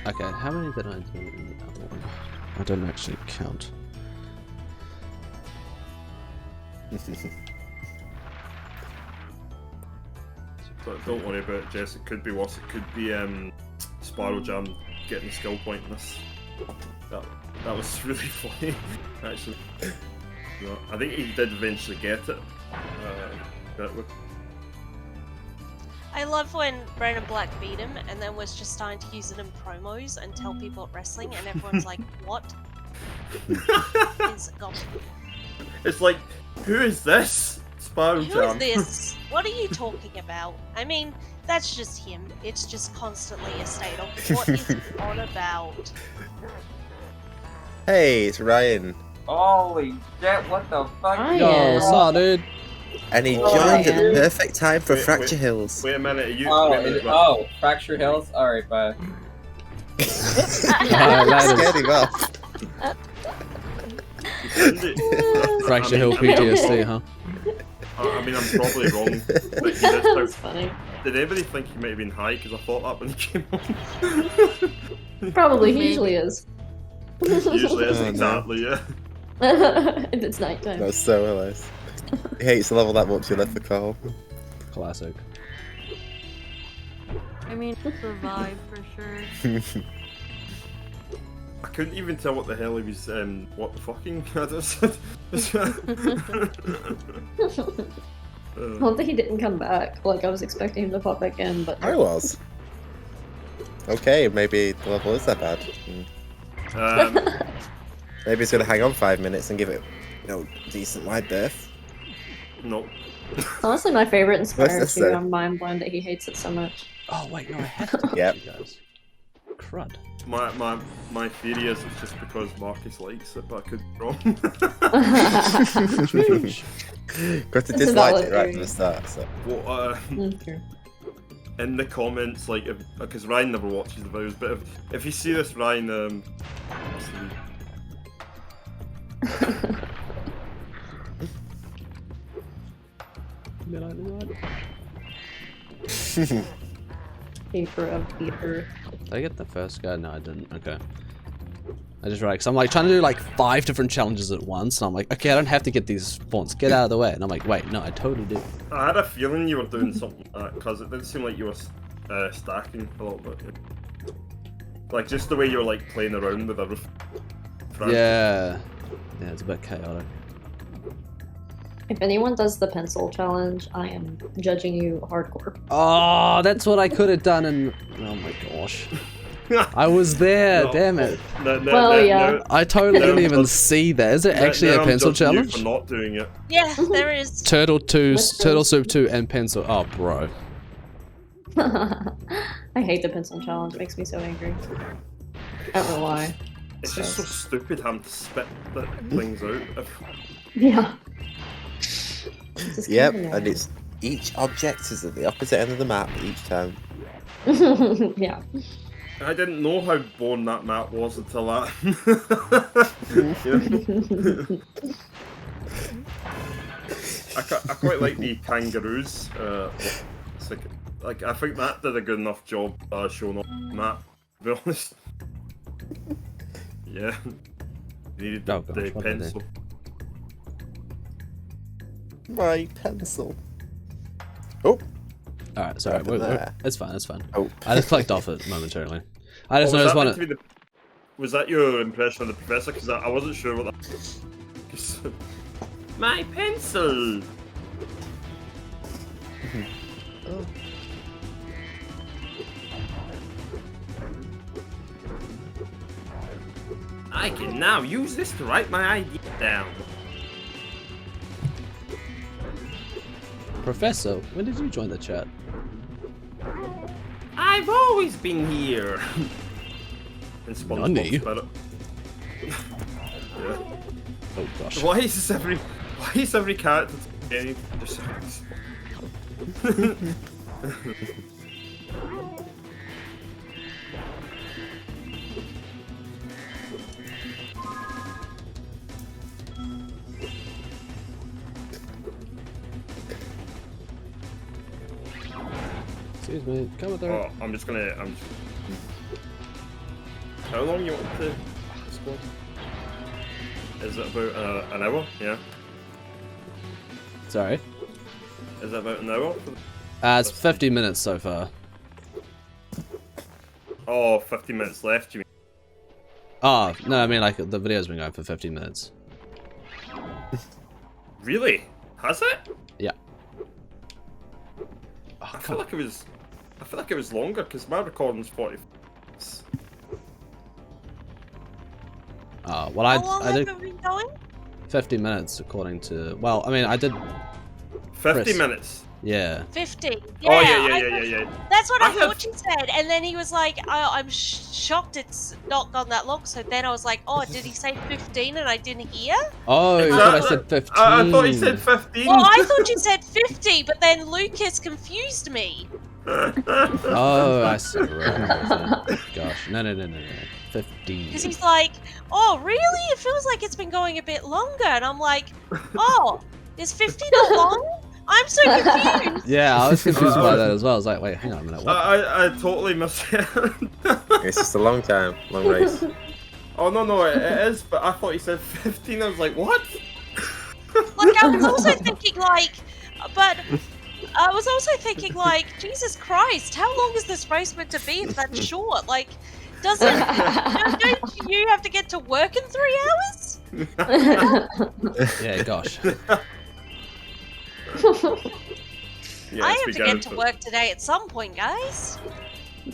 Okay, how many did I do in the other one? I don't actually count. But don't worry about it, Jess. It could be worse. It could be Spyro Jam getting the skill point in this. That was really funny, actually. No, I think he did eventually get it. I love when Brandon Black beat him and then was just starting to use it in promos and tell people at wrestling, and everyone's like, "What is going?" It's like, who is this? Spyro Who Jam. is this? What are you talking about? I mean, that's just him. It's just constantly a state of what is he on about? Hey, it's Ryan. Holy shit, what the fuck? Yo, what's up, dude? And he Oh, joined at the yeah. perfect time for Wait, Fracture Hills. Wait a minute, are you? Oh, wait a minute, Fracture Hills? Alright, bye. Scared him off. Fracture Hill PTSD, huh? I mean, I'm probably wrong. But he did That's sound- funny. Did anybody think he might have been high? Because I thought that when he came on. Probably, he usually is. Usually is, Oh, no. exactly, yeah. If it's nighttime. That's so hilarious. He hates the level that much he left the call. Classic. I mean, survive for sure. I couldn't even tell what the hell he was, what the fucking... I don't think he didn't come back. Like, I was expecting him to pop back in, but I was. Okay, maybe the level is that bad. Maybe he's gonna hang on 5 minutes and give it, decent wide berth. No. honestly, my favorite What's Inspire this 2, then? I'm mind blown that he hates it so much. Oh wait, no, I have to Yep. you guys. Crud. My theory is it's just because Marcus likes it, but I could be wrong. Got to That's a dislike valid it right theory. from the start, so. Well, Okay. in the comments, like, because Ryan never watches the videos, but if you see this, Ryan, Paper of the earth. Did I get the first guy? No, I didn't. Okay. I just because I'm like trying to do like 5 different challenges at once, and I'm like, okay, I don't have to get these spawns. Get out of the way. And I'm like, wait, no, I totally do. I had a feeling you were doing something like that, because it did seem like you were stacking a little bit. Like, just the way you were, like, playing around with everything. Yeah. Yeah, it's a bit chaotic. If anyone does the pencil challenge, I am judging you hardcore. Oh, that's what I could have done, and oh my gosh, I was there. No. Damn it! Well, yeah. I totally No, didn't even but- see that. Is it actually a pencil I'm challenge? for not doing it. Yeah, there is. Turtle 2, What's Turtle this? Soup 2, and pencil. Oh, bro. I hate the pencil challenge. It makes me so angry. I don't know why. It's just so stupid having to spit the things out. Yeah. Just Yep, kinda and it's each object is at the opposite end of the map each time. annoying. Yeah. I didn't know how boring that map was until that. I quite like the kangaroos. It's like I think that did a good enough job showing off the map. To be honest. Yeah. Needed Oh, gosh, the what did they- pencil. My pencil. Oh, All right, sorry. What happened there? It's fine. It's fine. oh. I just clicked off it momentarily. I just Oh, noticed one. was that your impression of the professor? Because I wasn't sure what that. 'Cause- My pencil. I can now use this to write my idea down. Professor, when did you join the chat? I've always been here. And Nani? Spyro. Yeah. Oh gosh. Why is every character getting just Excuse me, come with her. Oh, I'm just. How long you want to squad? Is it about an hour? Yeah. Sorry. Is it about an hour? It's 50 minutes so far. Oh, 50 minutes left, you mean? Oh, no, I mean like the video's been going for 50 minutes. Really? Has it? Yeah. Oh, I feel like it was longer because my recording's 40. Well, How long I did have we been going? 50 minutes according to. Well, I mean, I did. 50 Chris. minutes. Yeah. 50. Oh Yeah. That's what I I thought you said. And then he was like, I'm shocked it's not gone that long. So then I was like, oh, did he say 15 and I didn't hear? Oh, I thought I said 15. I thought he said 15. Well, I thought you said 50, but then Lucas confused me. Oh, I see. Right. Gosh, no. 15. Because he's like, oh, really? It feels like it's been going a bit longer. And I'm like, oh, is 50 not long? I'm so confused. Yeah, I was confused by that as well. I was like, wait, hang on a minute. What? I totally missed it. It's just a long time, long race. Oh no, it is. But I thought he said 15. I was like, what? Like, I was also thinking, like, but I was also thinking, like, Jesus Christ, how long is this race meant to be if that's short? Like, don't you have to get to work in 3 hours? Yeah, gosh. Yeah, I it's have to begun get to work today at some point, guys.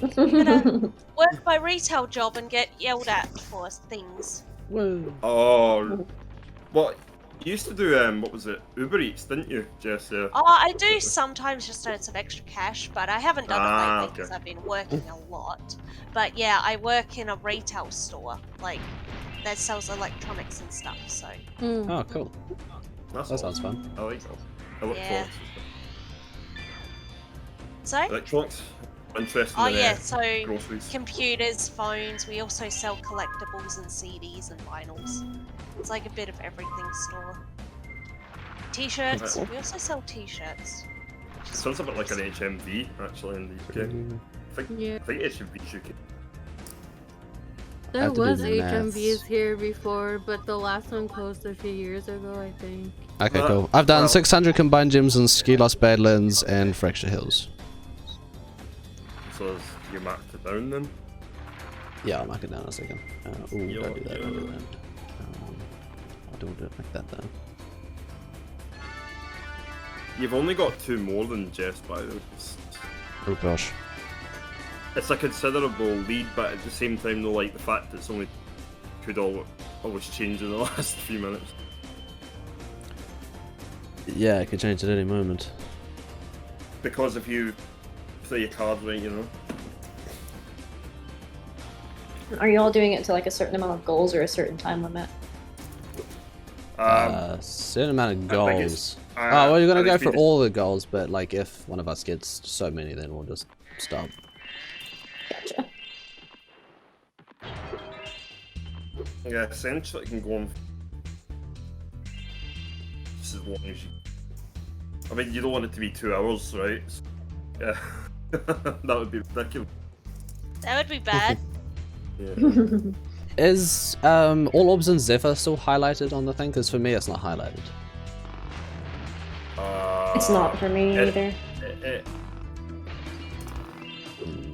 I'm gonna work my retail job and get yelled at for things. Whoa. Oh, well, you used to do what was it? Uber Eats, didn't you, Jess? Yeah. Oh, I do sometimes just earn some extra cash, but I haven't done it lately okay. because I've been working a lot. But yeah, I work in a retail store, like, that sells electronics and stuff, so. Oh, cool. That's That sounds fun. I like that. Electronics. So? Electronics. Interesting. Oh in, yeah, so groceries. computers, phones, we also sell collectibles and CDs and vinyls. It's like a bit of everything store. T-shirts, we also sell t-shirts. Sounds a bit like an HMV actually in the UK. I think HMV's UK. There have to do was the maths. HMVs here before, but the last one closed a few years ago, I think. Okay, cool. I've done well- 600 combined gyms in Ski Lost Badlands and Fracture Hills. So you marked it down then? Yeah, I'll mark it down in a second. Ooh, Yo, don't do that, don't do yo. that. I'll do it like that though. You've only got 2 more than Jess, by the way. Oh gosh. It's a considerable lead, but at the same time, though, like the fact that it's only could always change in the last few minutes. Yeah, it could change at any moment. Because if you play your card right, you know. Are you all doing it to like a certain amount of goals or a certain time limit? Certain amount of I think goals. it's- Oh, well, you're gonna I go think for we all the goals, but like if one of us gets so many, then we'll just stop. Gotcha. Yeah, essentially it can go on just as long as you... I mean, you don't want it to be 2 hours, right? Yeah. That would be ridiculous. That would be bad. Yeah. Is all orbs and Zephyr still highlighted on the thing? Because for me, it's not highlighted. It's not for me either.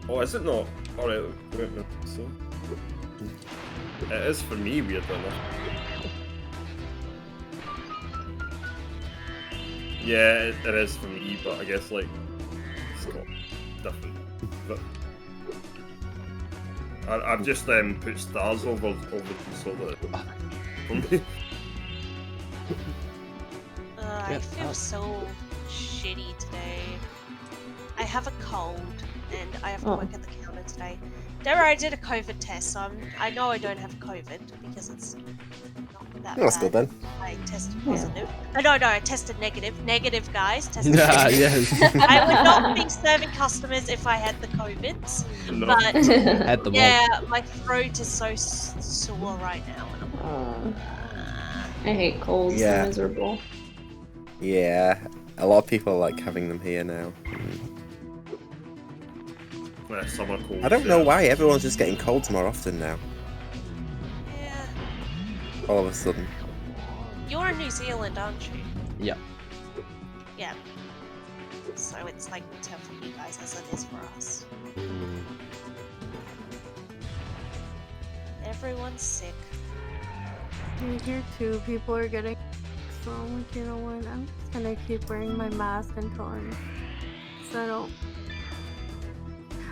Oh, is it not? Alright, wait a minute. So, it is for me, weirdly enough. Yeah, it is for me, but I guess, like, it's got different. But I've just put stars over so that. I feel so shitty today. I have a cold and I have to work at the counter today. There, I did a COVID test, so I know I don't have COVID because it's not that That's bad. good then. I tested positive. Oh, no, I tested negative. Negative, guys. Tested Yeah, negative. yes. I would not be serving customers if I had the COVIDs. No. But Had the yeah, my throat is so sore right now. And I'm I hate colds. Yeah. They're miserable. Yeah, a lot of people like having them here now. Summer cold. I don't know why everyone's just getting colds more often now. yeah. All of a sudden. You're in New Zealand, aren't you? Yep. Yeah. So it's like winter for you guys as it is for us. Everyone's sick. Here too, people are getting so I'm like, you know what? I'm just gonna keep wearing my mask until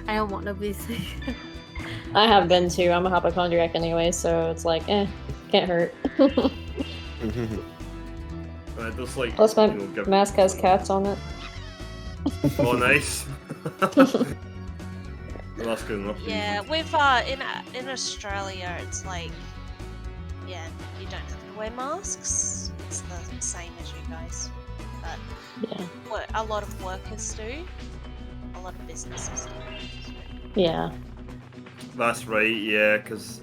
I don't want to be sick. I have been too. I'm a hypochondriac anyway, so it's like, can't hurt. There's like, Plus, my give- mask has cats on it. Oh, nice. That's good enough. Yeah, with in Australia, it's like, yeah, you don't have to wear masks. It's the same as you guys, but Yeah. what a lot of workers do, a lot of businesses do. Yeah. That's right, yeah, because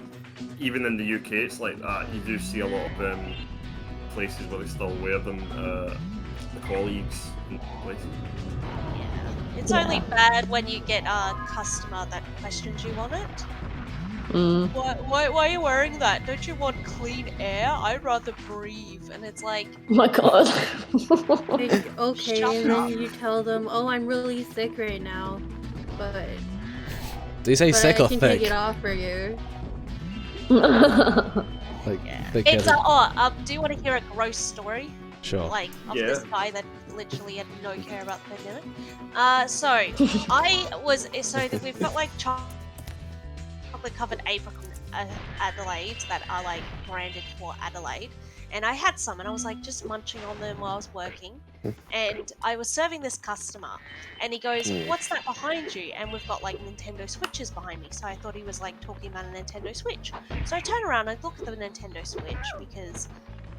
even in the UK it's like that. You do see a lot of places where they still wear them, the colleagues in places. Yeah, it's only bad when you get a customer that questions you on it. Why are you wearing that? Don't you want clean air? I'd rather breathe. And it's like, Oh my god. Like, okay, Shut and up. then you tell them, oh, I'm really sick right now, but Do you say sick I or can thick? take it off for you. Like, thick it's headed. do you want to hear a gross story? Sure. Like, of Yeah. this guy that literally had no care about the pandemic. So we've got like chocolate covered apricot Adelaides that are like branded for Adelaide. And I had some and I was like just munching on them while I was working. And I was serving this customer and he goes, what's that behind you? And we've got like Nintendo Switches behind me. So I thought he was like talking about a Nintendo Switch. So I turn around and I look at the Nintendo Switch because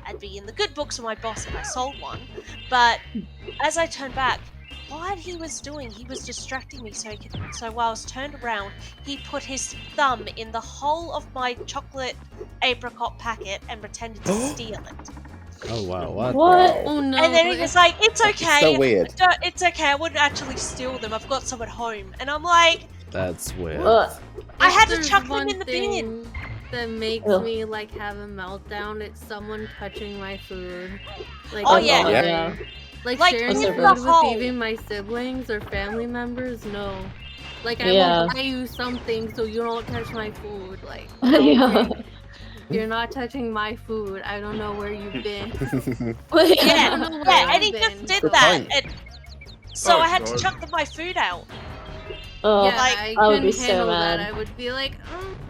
I'd be in the good books with my boss if I sold one. But as I turned back, what he was doing, he was distracting me so while I was turned around, he put his thumb in the hole of my chocolate apricot packet and pretended to steal it. Oh wow, what? What? Oh no. And then he was like, it's okay. So weird. It's okay, I wouldn't actually steal them. I've got some at home. And I'm like, That's weird. I had to There's chuck them one in the bin. thing that makes Ugh. me like have a meltdown. It's someone touching my food. Like, Oh, I'm yeah. sorry. Yeah. Like Like, sharing in food the with hole. even my siblings or family members. No. Like I Yeah. will buy you something so you don't touch my food. Like Yeah. you're not touching my food. I don't know where you've been. Yeah, don't know where yeah, and I've he been, just did so- that. And so Oh, I had to God. chuck my food out. Oh, Yeah, Like, I I would couldn't be so handle that. mad. I would be like,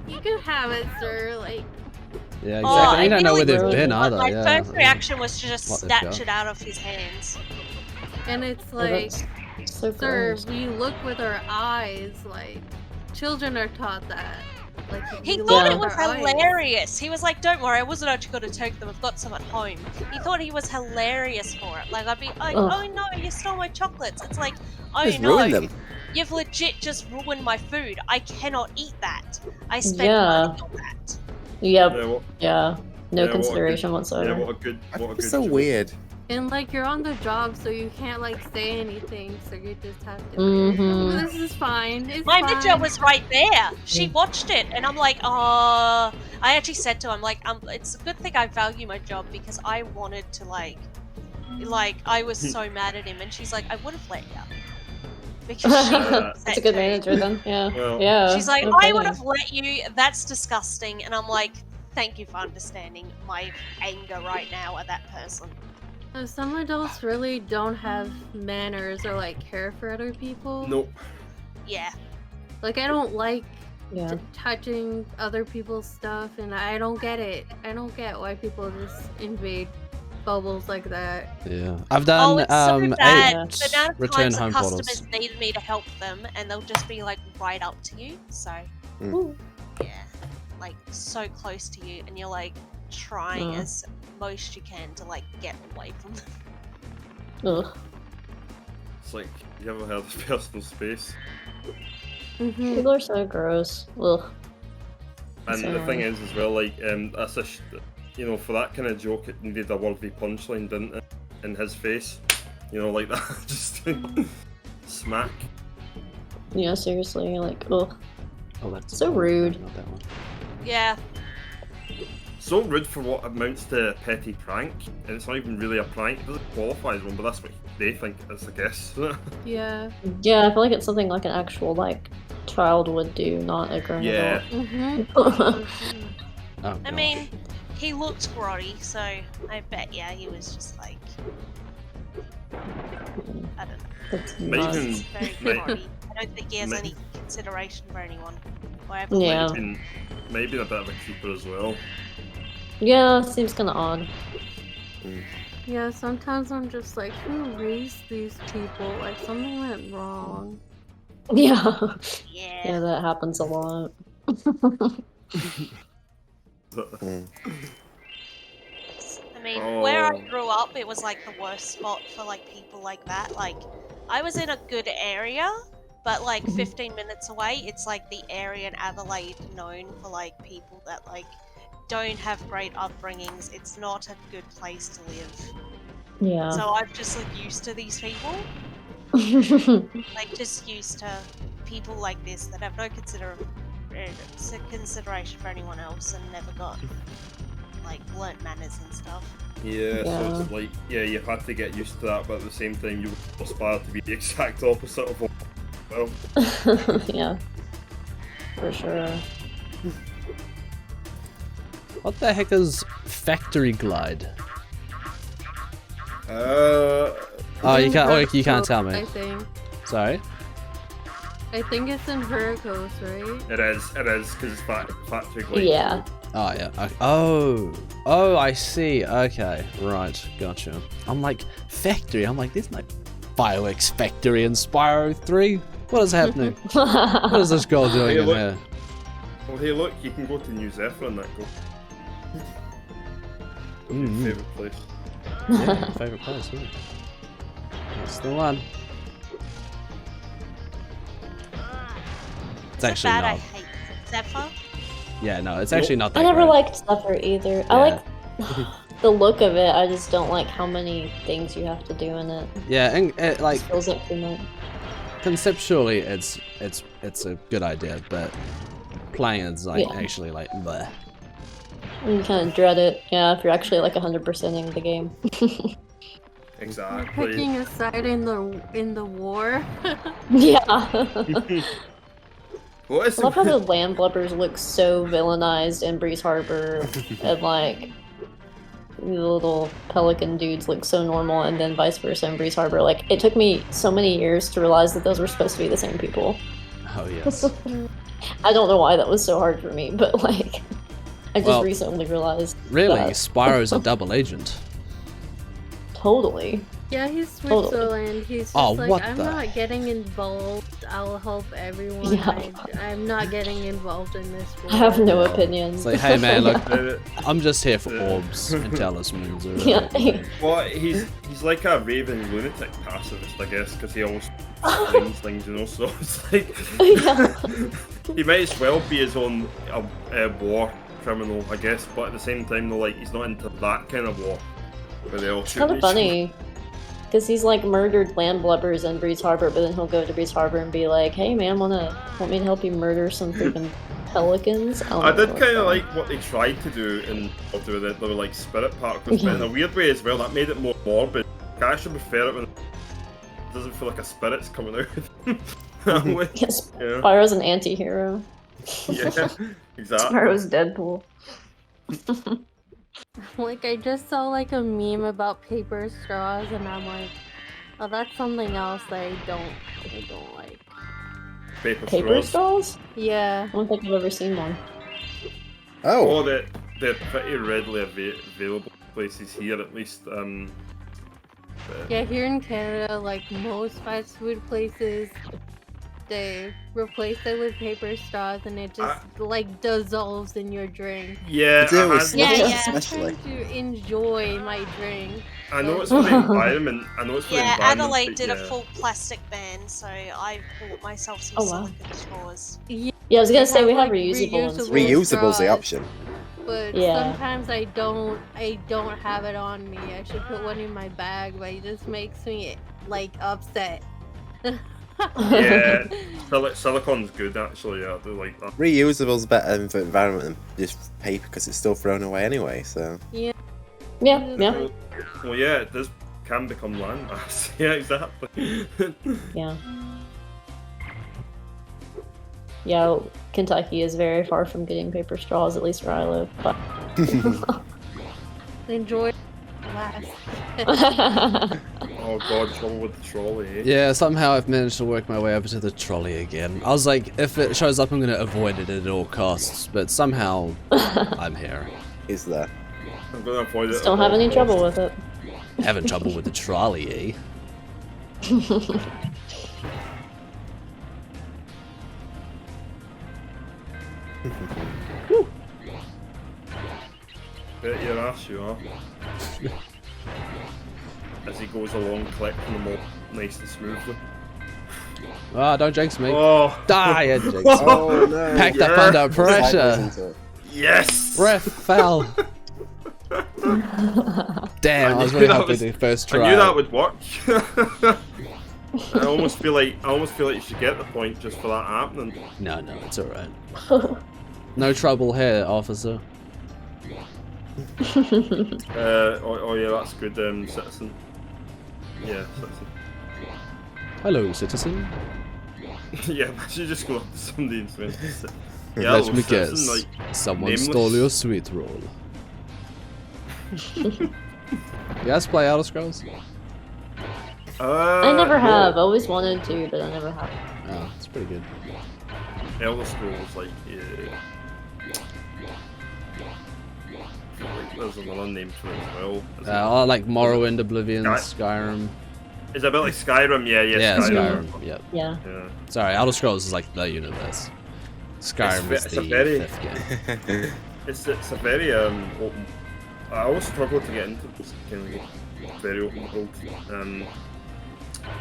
you can have it, sir. Like, Yeah, Oh, exactly. I you don't know where really they've would. been But either. my Yeah. first reaction was to just What they've snatch got. it out of his hands. and it's Oh, like, that's so sir, gross. we look with our eyes. Like, children are taught that. Like, He we thought look it with was our eyes. hilarious. He was like, "Don't worry, I wasn't actually going to take them. I've got some at home." He thought he was hilarious for it. Like I'd be like, Ugh. "Oh no, you stole my chocolates!" It's like, "Oh Just no, ruin them. you've legit just ruined my food. I cannot eat that. I spent Yeah. money on that." Yep. Yeah, what, Yeah. No yeah, what a consideration good, whatsoever. Yeah, what a good. It's so weird. And like, you're on the job, so you can't like say anything. So you just have to. Mhm. This is fine. It's My fine. midget was right there. She watched it, and I'm like, I actually said to him, like, it's a good thing I value my job because I wanted to like I was so mad at him, and she's like, I would have let you. Because she was That's a upset good too. manager then. Yeah. Well- Yeah. She's like, no I kidding. would have let you. That's disgusting. And I'm like, thank you for understanding my anger right now at that person. Some adults really don't have manners or like care for other people. Nope. Yeah. Like, I don't like Yeah. touching other people's stuff, and I don't get it. I don't get why people just invade bubbles like that. Yeah, I've Oh, done it's so bad. The 8 amount of return times the home customers portals. need me to help them, and they'll just be like right up to you. So, yeah, like so close to you, and you're like trying as most you can to like get away from them. Ugh. It's like, you ever heard of personal space? People are so gross. Ugh. And So the thing is, as well, like, that's a, you know, for that kind of joke, it needed a worthy punchline, didn't it? In his face, you know, like that, just smack. Yeah, seriously, like, ugh. Oh, that's So rude. Not that one. Yeah. So rude for what amounts to a petty prank, and it's not even really a prank. It doesn't qualify as one, but that's what they think it is, I guess. Yeah. Yeah, I feel like it's something like an actual, like, child would do, not a grown Yeah. adult. Oh, I gosh. mean, he looked grotty, so I bet he was just like, I don't know. It's Maybe nuts. even- He's very May- grotty. I don't think he has may- any consideration for anyone. Yeah. Maybe a bit of a creeper as well. Yeah, seems kinda odd. Yeah, sometimes I'm just like, who raised these people? Like, something went wrong. Yeah. Yeah. Yeah, that happens a lot. I mean, where I grew up, it was like the worst spot for like people like that. Like, I was in a good area, but like 15 minutes away, it's like the area in Adelaide known for like people that like don't have great upbringings. It's not a good place to live. Yeah. So I'm just like used to these people. Like just used to people like this that have no consideration for anyone else and never got like learnt manners and stuff. Yeah, so Yeah. it's like, yeah, you had to get used to that, but at the same time, you aspire to be the exact opposite of what. Well, Yeah. For sure. What the heck is Factory Glide? Oh, you can't. Oh, you can't tell I me. think. Sorry. I think it's in Veracruz, right? it is, because it's factory glide. Yeah. Oh yeah. Oh, I see. Okay, right, gotcha. I'm like factory. I'm like, there's no fireworks factory in Spyro 3. What is happening? What is this girl doing Hey, in look. here? Well, hey, look, you can go to New Zephyr and that go. Mm-hmm. Favourite place. Yeah, favorite place. Yeah. That's the one. It's So actually bad I not. hate Zephyr. Yeah, no, it's actually not that I never great. liked Zephyr either. I like the look of it, I just don't like how many things you have to do in it. Yeah, and it, It like just feels like too much. conceptually, it's a good idea, but playing is like Yeah. actually like bleh. You kind of dread it, yeah, if you're actually like 100%ing the game. Exactly. Picking a side in the war. Yeah. What is I love how the landlubbers look so villainized in Breeze Harbor, and like the little pelican dudes look so normal, and then vice versa in Breeze Harbor. Like, it took me so many years to realize that those were supposed to be the same people. Oh yes. I don't know why that was so hard for me, but like, I just Well, recently realized. Really, that. Spyro's a double agent. Totally. Yeah, he's Totally. Switzerland. He's just Oh, like, what I'm the not getting involved. I'll help everyone. Yeah. I'm not getting involved in this war. I have no opinions. It's like, hey man, look, Uh, I'm just here for orbs and talismans. Or Yeah. Well, he's like a raving lunatic pacifist, I guess, because he always brings things, you know. So it's like Yeah. he might as well be his own war criminal, I guess. But at the same time, though, like he's not into that kind of war where they all shoot Kind of each other. funny. Because he's like murdered landlubbers in Breeze Harbor, but then he'll go to Breeze Harbor and be like, hey man, want me to help you murder some freaking pelicans? I did kind of like what they tried to do in the like spirit particles, but in a weird way as well. That made it more morbid. I actually prefer it when it doesn't feel like a spirit's coming out. That way. Yes, Yeah. Spyro's an anti-hero. Yeah, exactly. Spyro's Deadpool. Like, I just saw like a meme about paper straws, and I'm like, oh, that's something else that I don't like. paper Paper straws. straws? Yeah. I don't think I've ever seen one. Oh, They're pretty readily available places here, at least. Yeah, here in Canada, like most fast food places, they replace it with paper straws and it just like dissolves in your drink. Yeah, They do, I it's had- Yeah, Yes, yeah. I'm especially. trying to enjoy my drink. I know it's for the environment. I know it's for the Yeah, environment. Adelaide but did a yeah. full plastic ban, so I bought myself some Oh, wow. silicone straws. Yeah, I was gonna say we have like, reusable ones. reusable- here. Reusable's the straws. option. But Yeah. sometimes I don't have it on me. I should put one in my bag, but it just makes me like upset. Yeah, silicone's good actually. Yeah, I do like that. Reusable's better for the environment than just paper because it's still thrown away anyway. So Yeah. Well, yeah, this can become land mass. Yeah, exactly. Yeah. Yeah, Kentucky is very far from getting paper straws, at least where I live. But Enjoy last. Oh god, trouble with the trolley. Eh? Yeah, somehow I've managed to work my way over to the trolley again. I was like, if it shows up, I'm gonna avoid it at all costs, but somehow I'm here. is there? I'm gonna avoid it. just don't have any trouble with it. Having trouble with the trolley, eh? Bet your ass you are. As he goes along, collecting them all nice and smoothly. Ah, don't jinx me. Oh, Die, you jinx. Oh no! Packed up yeah. under pressure. Into it. yes! Ref fell. Damn, I was knew really that hoping was- the first I try. knew that would work. I almost feel like you should get the point just for that happening. No, it's alright. No trouble here, officer. Oh yeah, that's good, citizen. Yeah, citizen. Hello, citizen. Yeah, I should just go up to somebody and say, yeah, Let hello, me citizen, guess. like, Someone nameless. stole your sweet roll. You guys play Elder Scrolls? I never no. have. I always wanted to, but I never have. Oh, it's pretty good. Elder Scrolls, like, yeah. Like, there's another name for it as well. I like Morrowind, Oblivion, Sky- Skyrim. Is it a bit like Skyrim? Yeah, Yeah, Skyrim. Skyrim. Yep. Yeah. Yeah. Sorry, Elder Scrolls is like the universe. Skyrim It's is a the very- fifth game. It's a very open. I always struggle to get into this kind of very open world.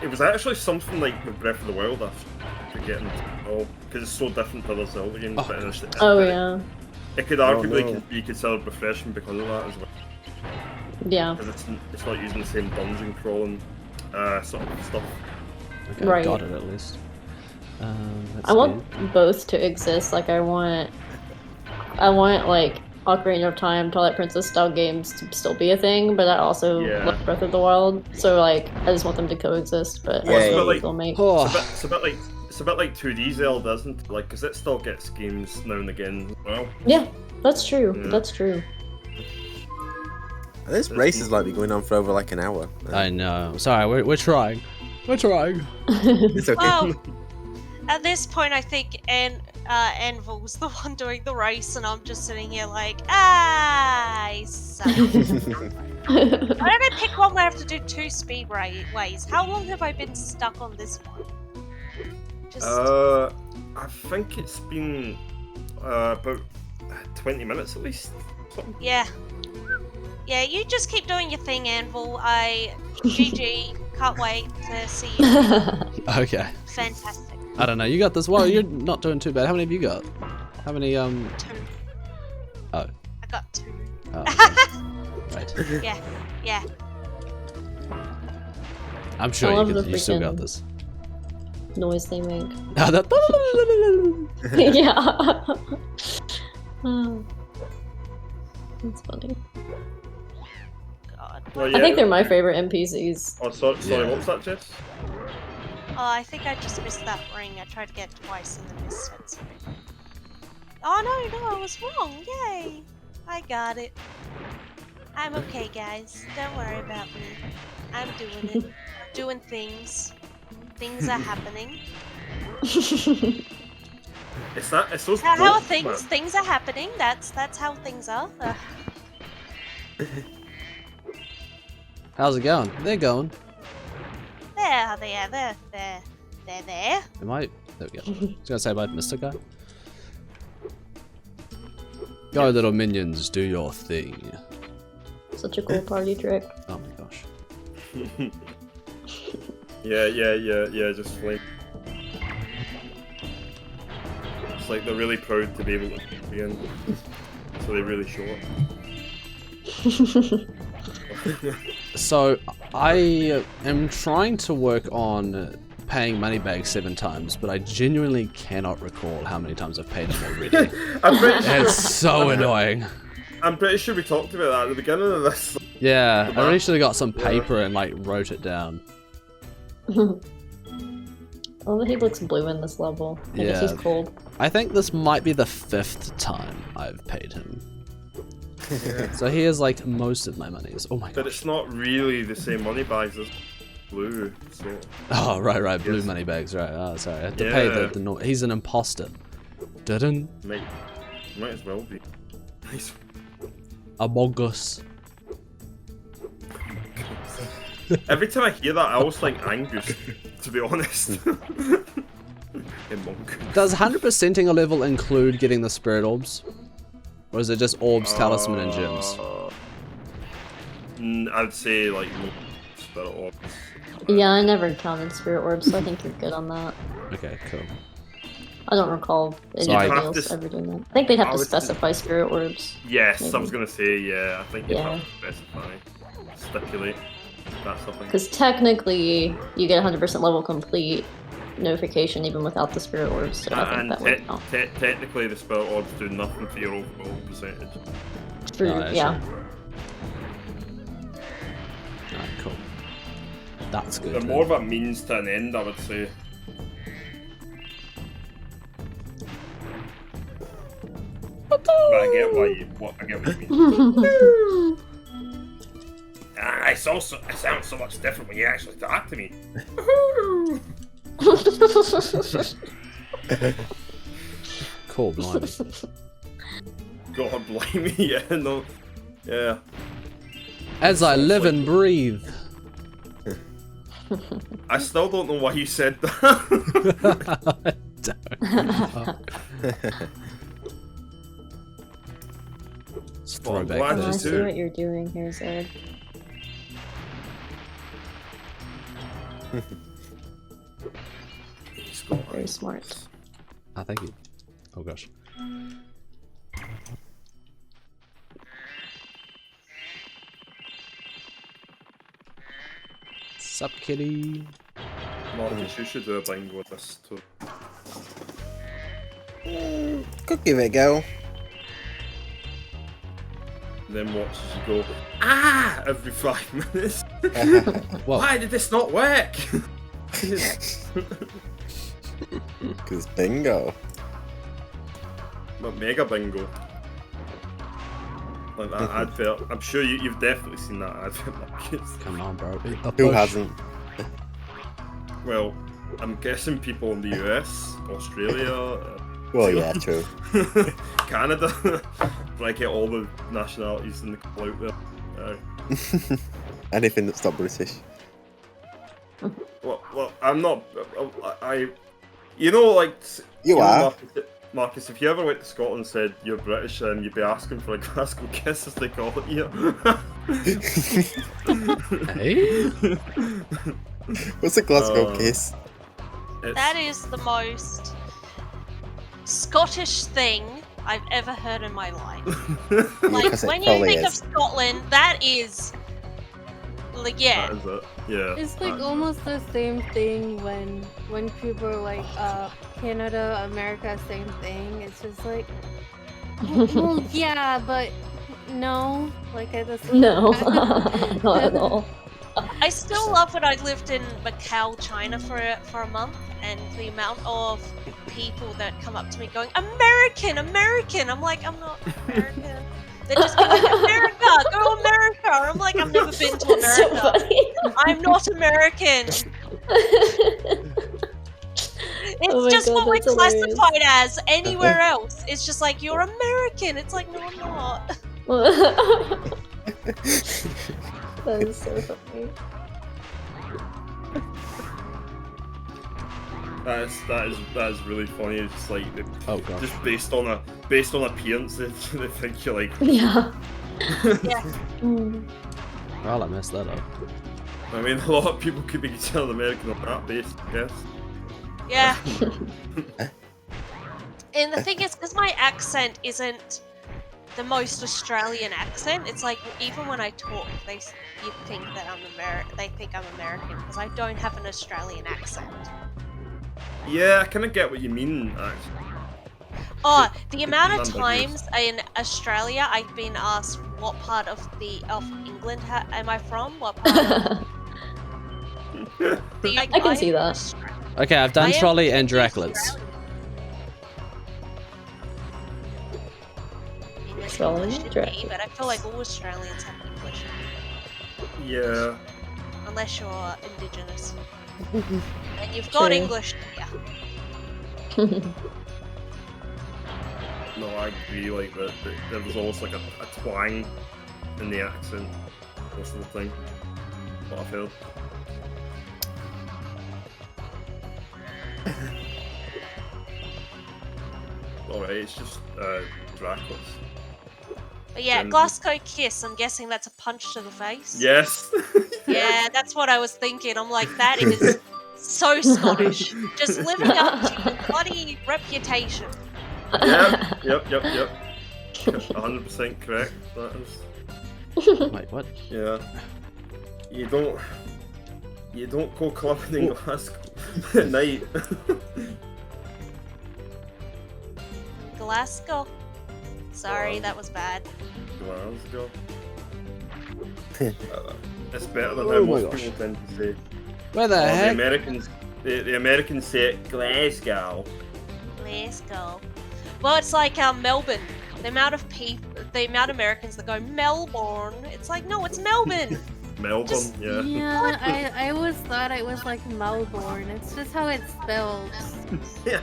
It was actually something like with Breath of the Wild after getting all because it's so different to other Zelda games. Oh, but it's Oh very- yeah. It could Oh, arguably no. be considered refreshing because of that as well. Yeah. Because it's not using the same dungeon crawling sort of stuff. Okay, Right. got it at least. Let's I want both to exist. Like I want like Ocarina of Time, Twilight Princess style games to still be a thing, but I also Yeah. love Breath of the Wild. So like I just want them to coexist, but Yeah, also yeah, yeah. people make. Oh, It's a bit like 2D Zelda, isn't it? Like, because it still gets games now and again as well. Yeah, that's true. Yeah. That's true. This race is like be going on for over like an hour. I know. Sorry, we're trying. We're trying. It's okay. Well, at this point, I think Anvil's the one doing the race, and I'm just sitting here like, I suck. Why don't I pick one where I have to do 2 speed ways? How long have I been stuck on this one? Just I think it's been about 20 minutes at least. Something. yeah, you just keep doing your thing, Anvil. GG. Can't wait to see you. Okay. Fantastic. I don't know. You got this. Well, you're not doing too bad. How many have you got? How many? 2. Oh. I got 2. Oh. Right. Yeah. I'm sure I you, love could, the you still got freaking- this. Noise they make. Ah, that- Yeah. Oh. That's funny. God. Well, I think they're my favorite NPCs. Oh, sorry, Yeah. what was that, Jess? Oh, I think I just missed that ring. I tried to get it twice and then missed it. Sorry. Oh no, I was wrong. Yay! I got it. I'm okay, guys. Don't worry about me. I'm doing it. Doing things. Things are happening. It's that. It's those. How bolts, things man. things are happening. That's how things are. How's it going? They're going. They're there. Am I? There we go. I was gonna say bye, Mr. Guy. Go, little minions, do your thing. Such a cool party trick. Oh my gosh. Yeah. Just flame. It's like they're really proud to be able to be in, so they really show up. So I am trying to work on paying Moneybags 7 times, but I genuinely cannot recall how many times I've paid him already. I'm pretty sure. It's so annoying. I'm pretty sure we talked about that at the beginning of this. Yeah, I really should have got some paper and like wrote it down. Oh, he looks blue in this level. I guess Yeah. he's cold. I think this might be the 5th time I've paid him. So he has like most of my monies. Oh my But gosh. it's not really the same money bags as blue, so. Oh, right, blue Yes. Moneybags, right. Oh, sorry, I had to pay the he's an imposter. Didn't. Might as well be. Nice. Among Us. Every time I hear that, I always think Angus, to be honest. In Monk. Does 100%ing a level include getting the spirit orbs? Or is it just orbs, talisman, and gems? I'd say like no spirit orbs. Yeah, I never counted spirit orbs, so I think you're good on that. Okay, cool. I don't recall So I- anybody have else to- ever doing that. I think they'd have I to would- specify spirit orbs. Yes, I Maybe. was gonna say yeah. I think you Yeah. have to specify, stipulate that something. Because technically, you get 100% level complete notification even without the spirit orbs, so I think And that would count. technically, the spirit orbs do nothing for your overall percentage. True, Oh, yeah. Alright, cool. That's good. They're then. more of a means to an end, I would say. But I get why you. I get what you mean. It sounds so much different when you actually talk to me. Cool, blimey. God blimey, yeah, no, yeah. As I live and breathe. I still don't know why you said that. It's Well, I'm throwback glad Oh, I you this. see too. what you're doing here, Zed. He's got Very smart. Ah, thank you. Oh gosh. Sup, kitty? Marcus, you should do a bingo with this too. Could give it a go. Then watch as you go, ah, every 5 minutes. Well, Why did this not work? Because bingo. But mega bingo. Like that advert. I'm sure you've definitely seen that advert, Marcus. come on, bro. Eat the Who push. hasn't? Well, I'm guessing people in the US, Australia, Well, yeah, true. Canada. But I get all the nationalities in the clout there. Anything that's not British. Well, I'm not. You know, like You know, are. Marcus, if you ever went to Scotland and said you're British, and you'd be asking for a Glasgow kiss, as they call it here. Hey? What's a Glasgow Uh, kiss? That is the most Scottish thing I've ever heard in my life. Like, Because it when you probably think of is. Scotland, that is. Like, yeah. That is it. Yeah. It's like that is almost the same thing when people are like, Canada, America, same thing. It's just like, well, yeah, but no. Like, I just No, not at all. I still love when I lived in Macau, China for a month, and the amount of people that come up to me going, American, American! I'm like, I'm not American. They're just going, America, go to America! I'm like, I've never been to That's so America. funny. I'm not American. It's Oh my just God, what we're that's hilarious. classified as anywhere else. It's just like, you're American. It's like, no, I'm not. That is so funny. That is really funny. It's just like Oh god. just based on appearance, they think you're like. Yeah. Yeah. Mm. Well, I messed that up. I mean, a lot of people could be considered American on that basis, I guess. Yeah. And the thing is, because my accent isn't the most Australian accent, it's like even when I talk, you think that they think I'm American because I don't have an Australian accent. Yeah, I kind of get what you mean, actually. Oh, the amount of Ambiguous. times in Australia I've been asked what part of England am I from? What part? I can see that. Okay, I've done I am trolley and Australian. Draculets. English Trolley, in me, Dracula. but I feel like all Australians have English in me, Yeah. unless you're indigenous. And you've got True. English here. No, I agree. Like that, there was almost like a twang in the accent. Most of the thing. What I've heard. Alright, it's just Draculets. But yeah, Then- Glasgow kiss. I'm guessing that's a punch to the face. Yes. Yeah, that's what I was thinking. I'm like, that is so Scottish. Just living up to your bloody reputation. Yep. 100% correct. That is. Wait, what? Yeah. You don't go clubbing in Glasgow at night. Glasgow. Sorry, that was bad. Glasgow. It's better than Oh how my most gosh. people tend to say. Where the The heck? Americans say it Glasgow. Glasgow. Well, it's like Melbourne. The amount of Americans that go Melbourne. It's like, no, it's Melbourne. Melbourne, Just- yeah. Yeah, I always thought it was like Melbourne. It's just how it's spelled. Yeah.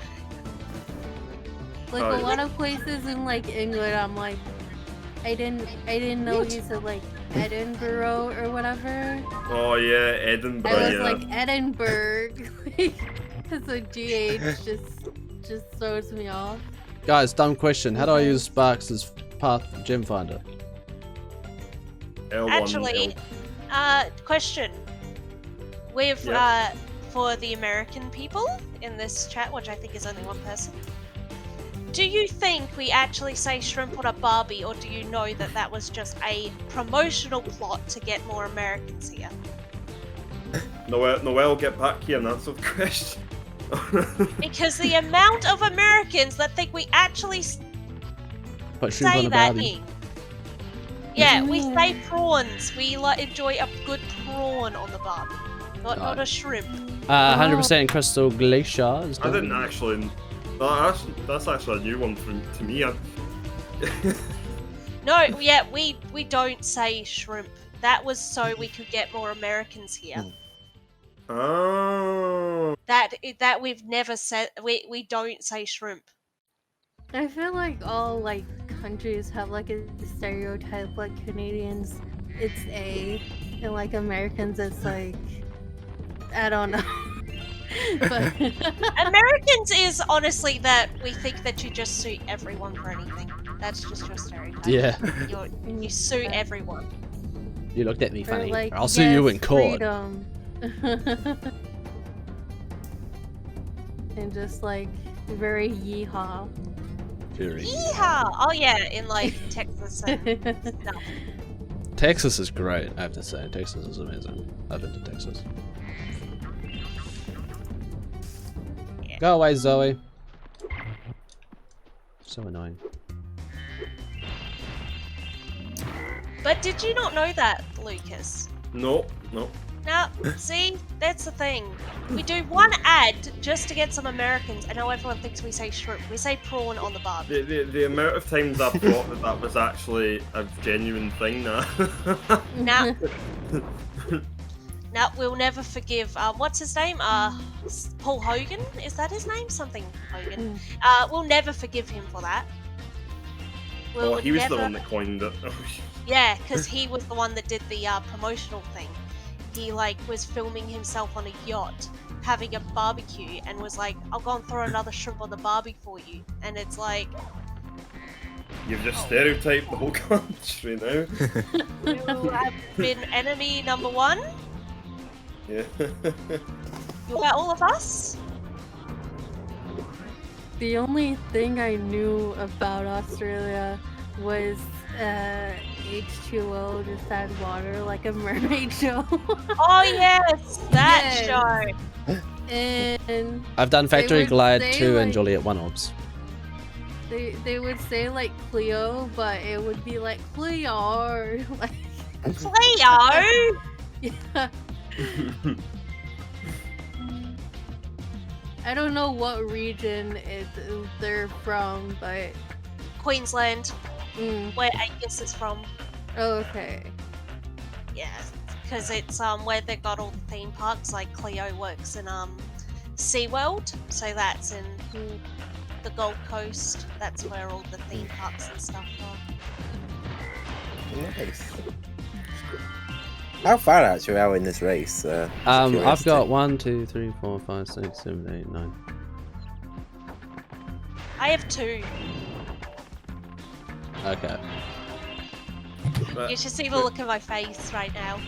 Like Oh, a yeah. lot of places in like England, I'm like, I didn't know you said like Edinburgh or whatever. Oh yeah, Edinburgh, I was yeah. like Edinburgh, because the GH just throws me off. Guys, dumb question. How do I use Sparks' Path Gem Finder? L1, Actually, question. With Yep. for the American people in this chat, which I think is only one person. Do you think we actually say shrimp on a Barbie, or do you know that that was just a promotional plot to get more Americans here? Noel, get back here and answer the question. Because the amount of Americans that think we actually Put shrimp say on a that Barbie. here. Yeah, we Yeah. say prawns. We enjoy a good prawn on the Barbie, not a shrimp. 100% Crystal Glacier. Is I done. didn't actually. That's actually a new one to me. No, yeah, we don't say shrimp. That was so we could get more Americans here. Oh. That we've never said. We don't say shrimp. I feel like all like countries have like a stereotype. Like Canadians, it's A, and like Americans, it's like I don't know. But Americans is honestly that we think that you just suit everyone for anything. That's just your stereotype. Yeah. You suit everyone. You looked at me or, funny. like, I'll see you yes, in court. freedom. And just like very yeehaw. Fury. Yeehaw! Oh yeah, in like Texas and stuff. Texas is great, I have to say. Texas is amazing. I've been to Texas. Yeah. Go away, Zoe. So annoying. But did you not know that, Lucas? No. Now, see, that's the thing. We do one ad just to get some Americans. I know everyone thinks we say shrimp. We say prawn on the Barbie. The amount of times I thought that was actually a genuine thing now. Now, Now we'll never forgive. What's his name? Paul Hogan. Is that his name? Something Hogan. We'll never forgive him for that. Oh, he was the one that coined it. Yeah, because he was the one that did the promotional thing. He like was filming himself on a yacht, having a barbecue, and was like, "I'll go and throw another shrimp on the barbie for you." And it's like, you've just stereotyped the whole country now. you have been enemy number one. Yeah. You got all of us. The only thing I knew about Australia was H2O just had water like a mermaid show. Oh yes, that show. And I've done Factory Glide 2 and like, Juliet 1 orbs. They would say like Cleo, but it would be like Cleo. Like Cleo. Yeah. I don't know what region they're from, but Queensland, where Angus is from. Oh, okay. Yeah, because it's where they got all the theme parks. Like Cleo works in SeaWorld, so that's in the Gold Coast. That's where all the theme parks and stuff are. Nice. How far actually are we in this race? I've got 1, 2, 3, 4, 5, 6, 7, 8, 9. I have 2. Okay. You should see the look of my face right now.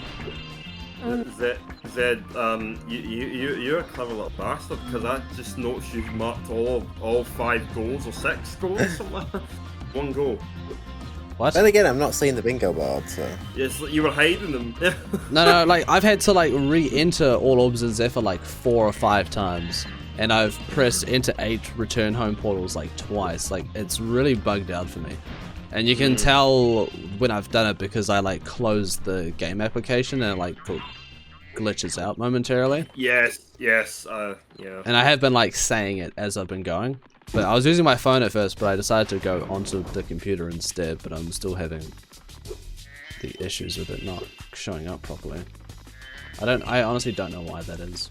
Zed, you're a clever little bastard, because I just noticed you've marked all 5 goals or 6 goals, something like that. 1 goal. What? Then again, I'm not seeing the bingo board, so... Yes, you were hiding them. No, like, I've had to, like, re-enter all orbs in Zephyr, like, 4 or 5 times. And I've pressed enter 8 return home portals, like, twice. Like, it's really bugged out for me. And you can tell when I've done it because I, like, closed the game application and it, like, glitches out momentarily. Yes, yeah. And I have been, like, saying it as I've been going. But I was using my phone at first, but I decided to go onto the computer instead, but I'm still having the issues with it not showing up properly. I honestly don't know why that is.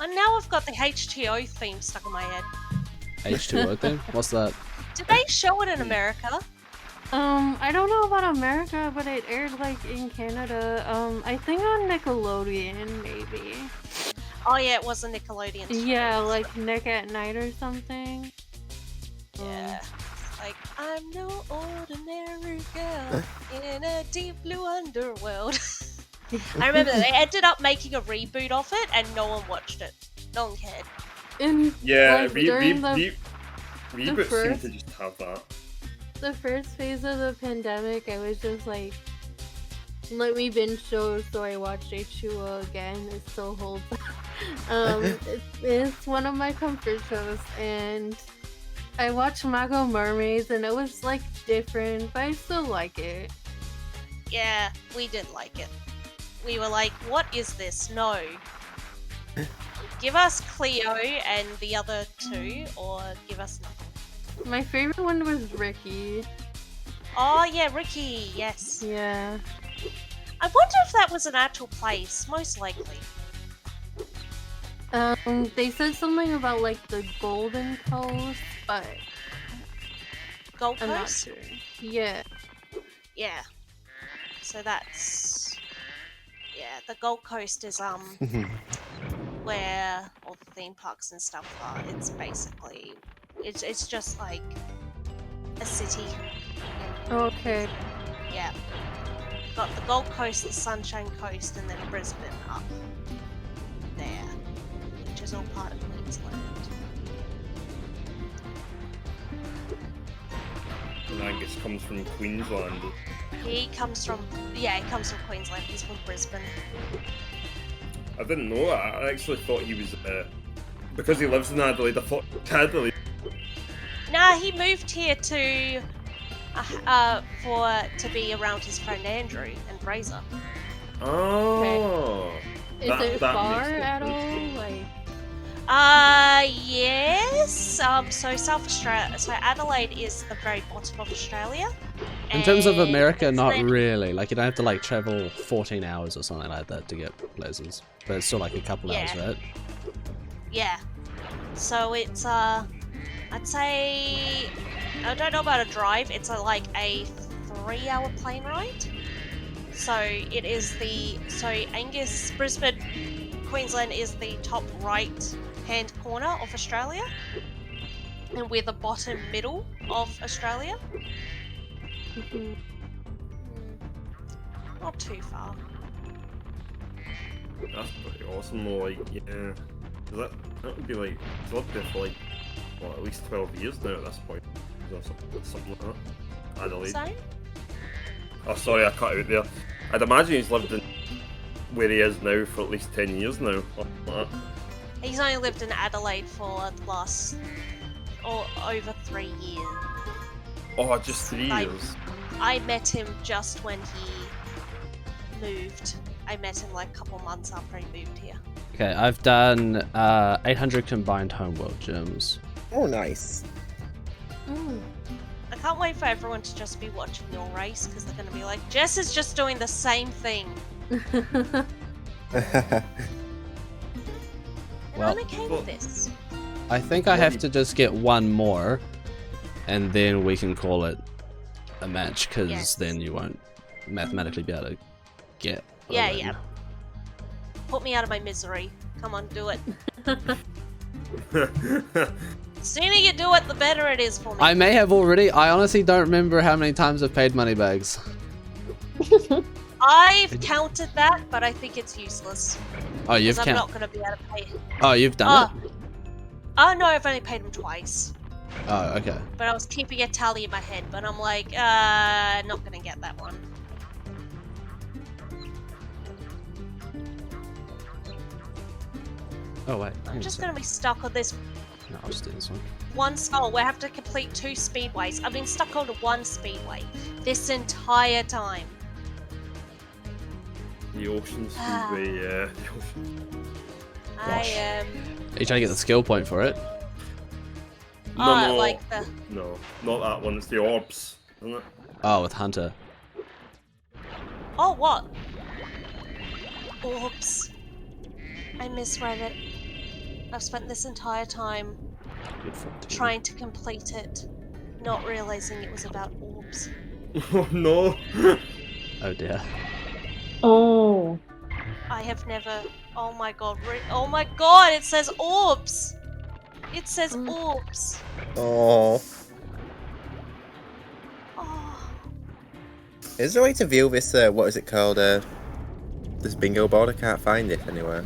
And now I've got the H2O theme stuck in my head. H2O thing? What's that? Did they show it in America? I don't know about America, but it aired like in Canada. I think on Nickelodeon, maybe. Oh yeah, it was a Nickelodeon show. Yeah, like Nick at Night or something. Yeah. Like, I'm no ordinary girl in a deep blue underworld. I remember they ended up making a reboot of it and no one watched it. No one cared. Yeah, like, reboots seem to just have that. The first phase of the pandemic, I was just like, let me binge shows, so I watched H2O again. It still holds. It's one of my comfort shows, and I watched Mago Mermaids, and it was like different, but I still like it. Yeah, we didn't like it. We were like, what is this? No. Give us Cleo and the other 2, or give us nothing. My favorite one was Ricky. Oh yeah, Ricky, yes. Yeah. I wonder if that was an actual place, most likely. They said something about like the Golden Coast, but Gold I'm not Coast? sure. Yeah. Yeah. So that's... Yeah, the Gold Coast is where all the theme parks and stuff are. It's basically... It's just like a city. Okay. Yeah. Got the Gold Coast, the Sunshine Coast, and then Brisbane up there, which is all part of Queensland. And Angus comes from Queensland. He comes from Queensland. He's from Brisbane. I didn't know that. I actually thought he was because he lives in Adelaide. I thought Adelaide. Nah, he moved here to be around his friend Andrew and Razor. Oh. Is That- it that far makes sense. at all? Like, Yes. So South Australia. So Adelaide is the very bottom of Australia. In terms of and America, it's not then- really. Like, you don't have to, like, travel 14 hours or something like that to get places. But it's still, like, a couple hours, Yeah. right? Yeah. So it's I'd say I don't know about a drive. It's like a 3-hour plane ride. So it is Brisbane, Queensland is the top right hand corner of Australia, and we're the bottom middle of Australia. mhm. Not too far. That's pretty awesome though, like, yeah. 'Cause that would be like, he's lived there for like, what, at least 12 years now at this point. Or something like that. Adelaide. So Oh, sorry, I cut out there. I'd imagine he's lived in where he is now for at least 10 years now. Something like that. he's only lived in Adelaide for the last over 3 years. Oh, just 3 Like- years. I met him just when he moved. I met him like a couple months after he moved here. Okay, I've done 800 combined homeworld gems. Oh, nice. Mm. I can't wait for everyone to just be watching your race because they're going to be like, Jess is just doing the same thing. And Well- I'm okay with this. I think I have to just get one more, and then we can call it a match, because Yes. then you won't mathematically be able to get a Yeah, win. yeah. Put me out of my misery. Come on, do it. The sooner you do it, the better it is for me. I may have already. I honestly don't remember how many times I've paid money bags. I've counted that, but I think it's useless. Oh, you've Because I'm counted. not going to be able to pay. Oh, you've done it. Oh no, I've only paid him twice. Oh, okay. But I was keeping a tally in my head, but I'm like, not gonna get that one. Oh wait. I'm just gonna be stuck on this No, I'll just do this one. one skull. We have to complete 2 speedways. I've been stuck on 1 speedway this entire time. The ocean speedway, yeah. The ocean. I am. Are you trying to get the skill point for it? No, Like the. no, not that one. It's the orbs, isn't it? Oh, with Hunter. Oh, what? Oops. I misread it. I've spent this entire time Good for it. trying to complete it, not realizing it was about orbs. Oh no! Oh dear. Oh. I have never. Oh my god! Oh my god! It says orbs. It says orbs. Oh. Oh. Is there a way to view this, what is it called, this bingo board? I can't find it anywhere.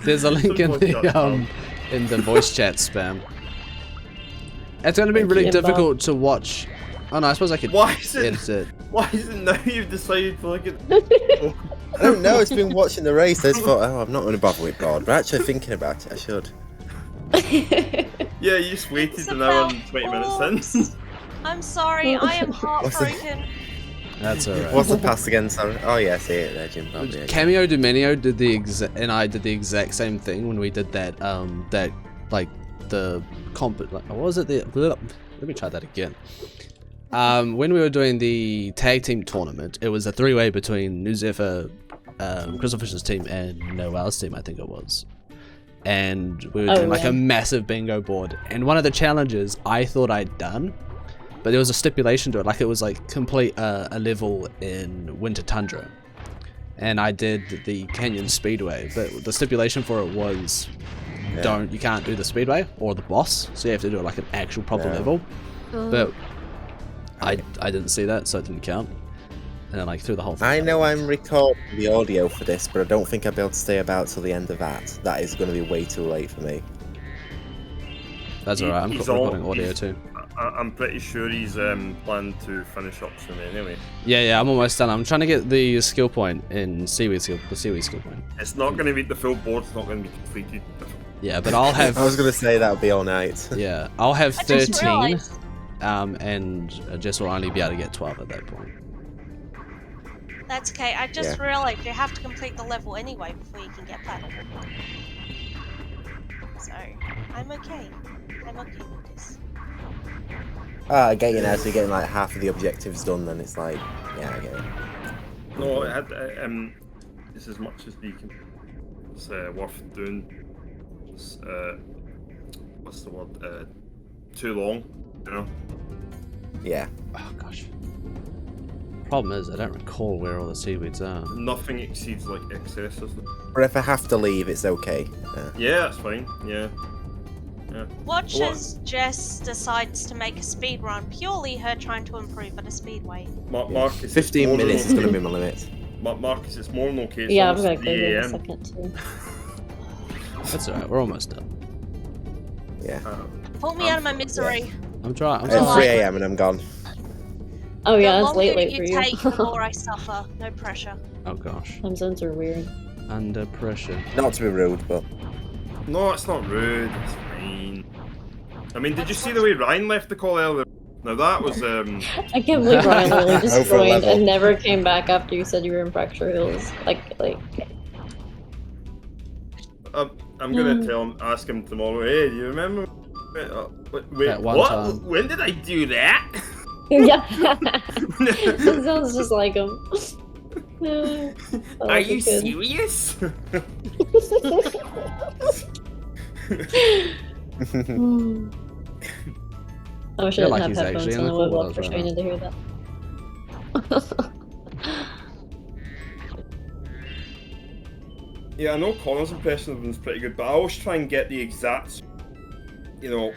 There's a link in the voice chat spam. It's going to be Thank really you, difficult to watch. Oh no, I suppose I could Why is it? edit it. Why is it now you've decided to look at? I don't know, it's been watching the race, I just thought, oh, I'm not going to bother with board, but actually thinking about it, I should. Yeah, you just waited It's an hour about and 20 minutes orbs. in. I'm sorry. I am What's the- heartbroken. That's alright. What's the pass again, sorry? Oh yeah, I see it there, Jim Bob. Yeah. Cameo Dominio did the and I did the exact same thing when we did that that like the comp like what was it let me try that again. When we were doing the tag team tournament, it was a 3-way between New Zephyr, Crystal Fish's team and Noel's team, I think it was. And we were doing like yeah. a massive bingo board, and one of the challenges I thought I'd done, but there was a stipulation to it, like it was like complete a level in Winter Tundra, and I did the Canyon Speedway, but the stipulation for it was you can't do the Speedway or the boss, so you have to do like an actual proper level. But I didn't see that, so it didn't count, and then like through the whole thing. I know I'm recording the audio for this, but I don't think I'll be able to stay about till the end of that. That is going to be way too late for me. That's alright, I'm He's recording all- audio he's- too. I'm pretty sure he's planned to finish up soon anyway. Yeah, I'm almost done. I'm trying to get the skill point in the seaweed skill point. It's not going to be the full board. It's not going to be completed. Yeah, but I'll have I was going to say that would be all night. yeah, I'll have I just 13, realized. and Jess will only be able to get 12 at that point. That's okay. I just realized you have to complete the level anyway before you can get platinum. So, I'm okay. I'm okay with this. I get you now, so you're getting like half of the objectives done, then it's like, yeah, I get it. No, it's as much as you can. It's worth doing. It's, what's the word? Too long, you know? Yeah. Oh gosh. Problem is, I don't recall where all the seaweeds are. Nothing exceeds like excess. Or if I have to leave, it's okay. Yeah, that's fine. Yeah. Watch as Jess decides to make a speed run, purely her trying to improve at a speedway. Marcus, 15 minutes is going to be my limit. Marcus, it's more than okay. It's Yeah, I'm almost gonna go 3 in a AM. second too. That's alright, we're almost done. Yeah. Pull me out of my misery. I'm trying. I'm It's Well, 3 trying. AM and I'm gone. Oh yeah, the it's longer late you for you. take, the more I suffer. No pressure. Oh gosh. Time zones are weird. Under pressure. Not to be rude, but No, it's not rude. It's fine. I mean, did you see the way Ryan left the call earlier? Now that was I can't believe Ryan literally just Over joined level. and never came back after you said you were in Fracture Hills. I'm gonna ask him tomorrow. Hey, do you remember? Wait, That one what? time. When did I do that? Yeah. That sounds just like him. Are you serious? I wish I Feel didn't like have he's headphones actually in on. the I would have call loved for right now. Shayna to hear that. Yeah, I know Connor's impression of him is pretty good, but I always try and get the exact, you know,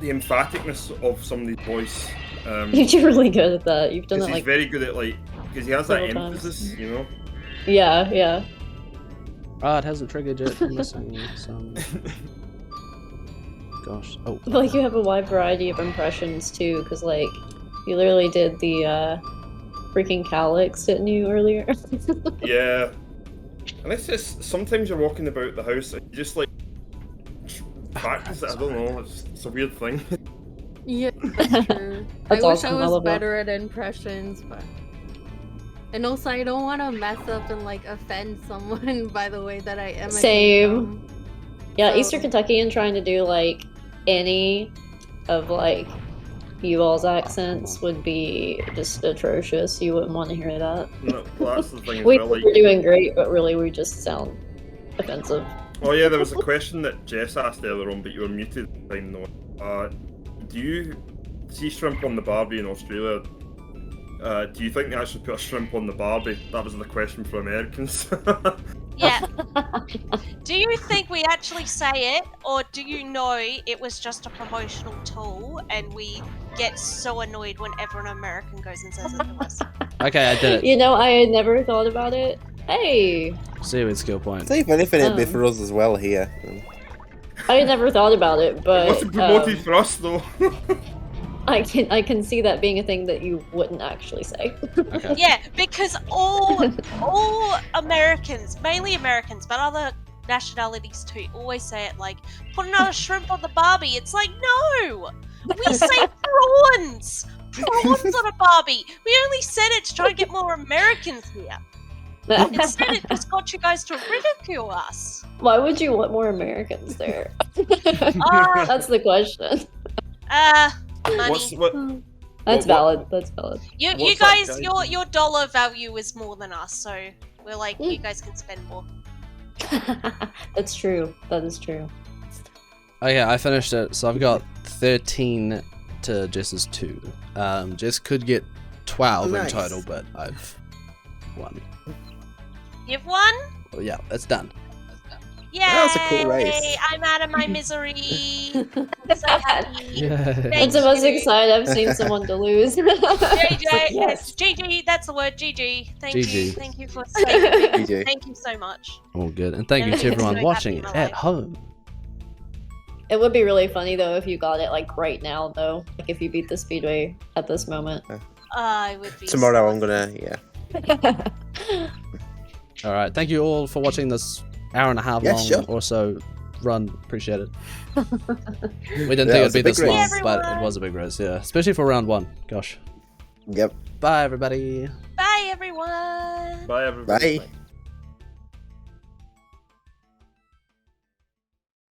the emphaticness of somebody's voice. You're really good at that. You've done Because it he's like very good at because he has that several times. emphasis, you know. yeah. Ah, it hasn't triggered yet. I'm missing some. Gosh. Oh. I feel like you have a wide variety of impressions too, because like you literally did the freaking Calyx, didn't you, earlier? Yeah. And it's just sometimes you're walking about the house and you just like practice it. I don't know. It's a weird thing. Yeah, that's true. That's I wish awesome. I I was love that. better at impressions, but and also I don't want to mess up and like offend someone by the way that I am. Same. Yeah, So- Eastern Kentuckian trying to do like any of like you all's accents would be just atrocious. You wouldn't want to hear that. No, well, that's the thing as We well. think we're doing great, but really we just sound offensive. Oh yeah, there was a question that Jess asked earlier on, but you were muted at the time though. Do you see shrimp on the Barbie in Australia? Do you think they actually put a shrimp on the Barbie? That was the question for Americans. Yeah. Do you think we actually say it, or do you know it was just a promotional tool and we get so annoyed whenever an American goes and says it to us? Okay, I did it. You know, I had never thought about it. Hey, Seaweed skill point. See if anything it'd be for us as well here. I had never thought about it, It but wasn't promoted for us though. I can see that being a thing that you wouldn't actually say. Okay. Yeah, because all Americans, mainly Americans, but other nationalities too, always say it like, put another shrimp on the Barbie. It's like, no! We say prawns! Prawns on a Barbie! We only said it to try and get more Americans here. Instead, it just got you guys to ridicule us. Why would you want more Americans there? Uh, That's the question. money. That's what- valid. That's valid. You what's that guys, guy? your dollar value is more than us, so we're like, you guys can spend more. That's true. That is true. Okay, I finished it. So I've got 13 to Jess's 2. Jess could get 12 Nice. in total, but I've won. You've won? Oh yeah, it's done. Yay! That was a cool race. I'm out of my misery. So happy. Yeah. That's the most excited I've seen someone to lose. JJ, Yes. GG, that's the word, GG. Thank GG. you. Thank you for saving me. GG. Thank you so much. All good. And thank you I'm to everyone so watching happy in my at life. home. It would be really funny though if you got it like right now though. Like if you beat the speedway at this moment. I would be Tomorrow so I'm gonna, yeah. Alright, thank you all for watching this hour and a half Yeah, long sure. or so run. Appreciate it. We didn't Yeah, think it it'd was be a big this long, race. but it was a big race, yeah. Especially for round 1. Gosh. Yep. Bye, everybody. Bye, everyone. Bye, everybody. Bye.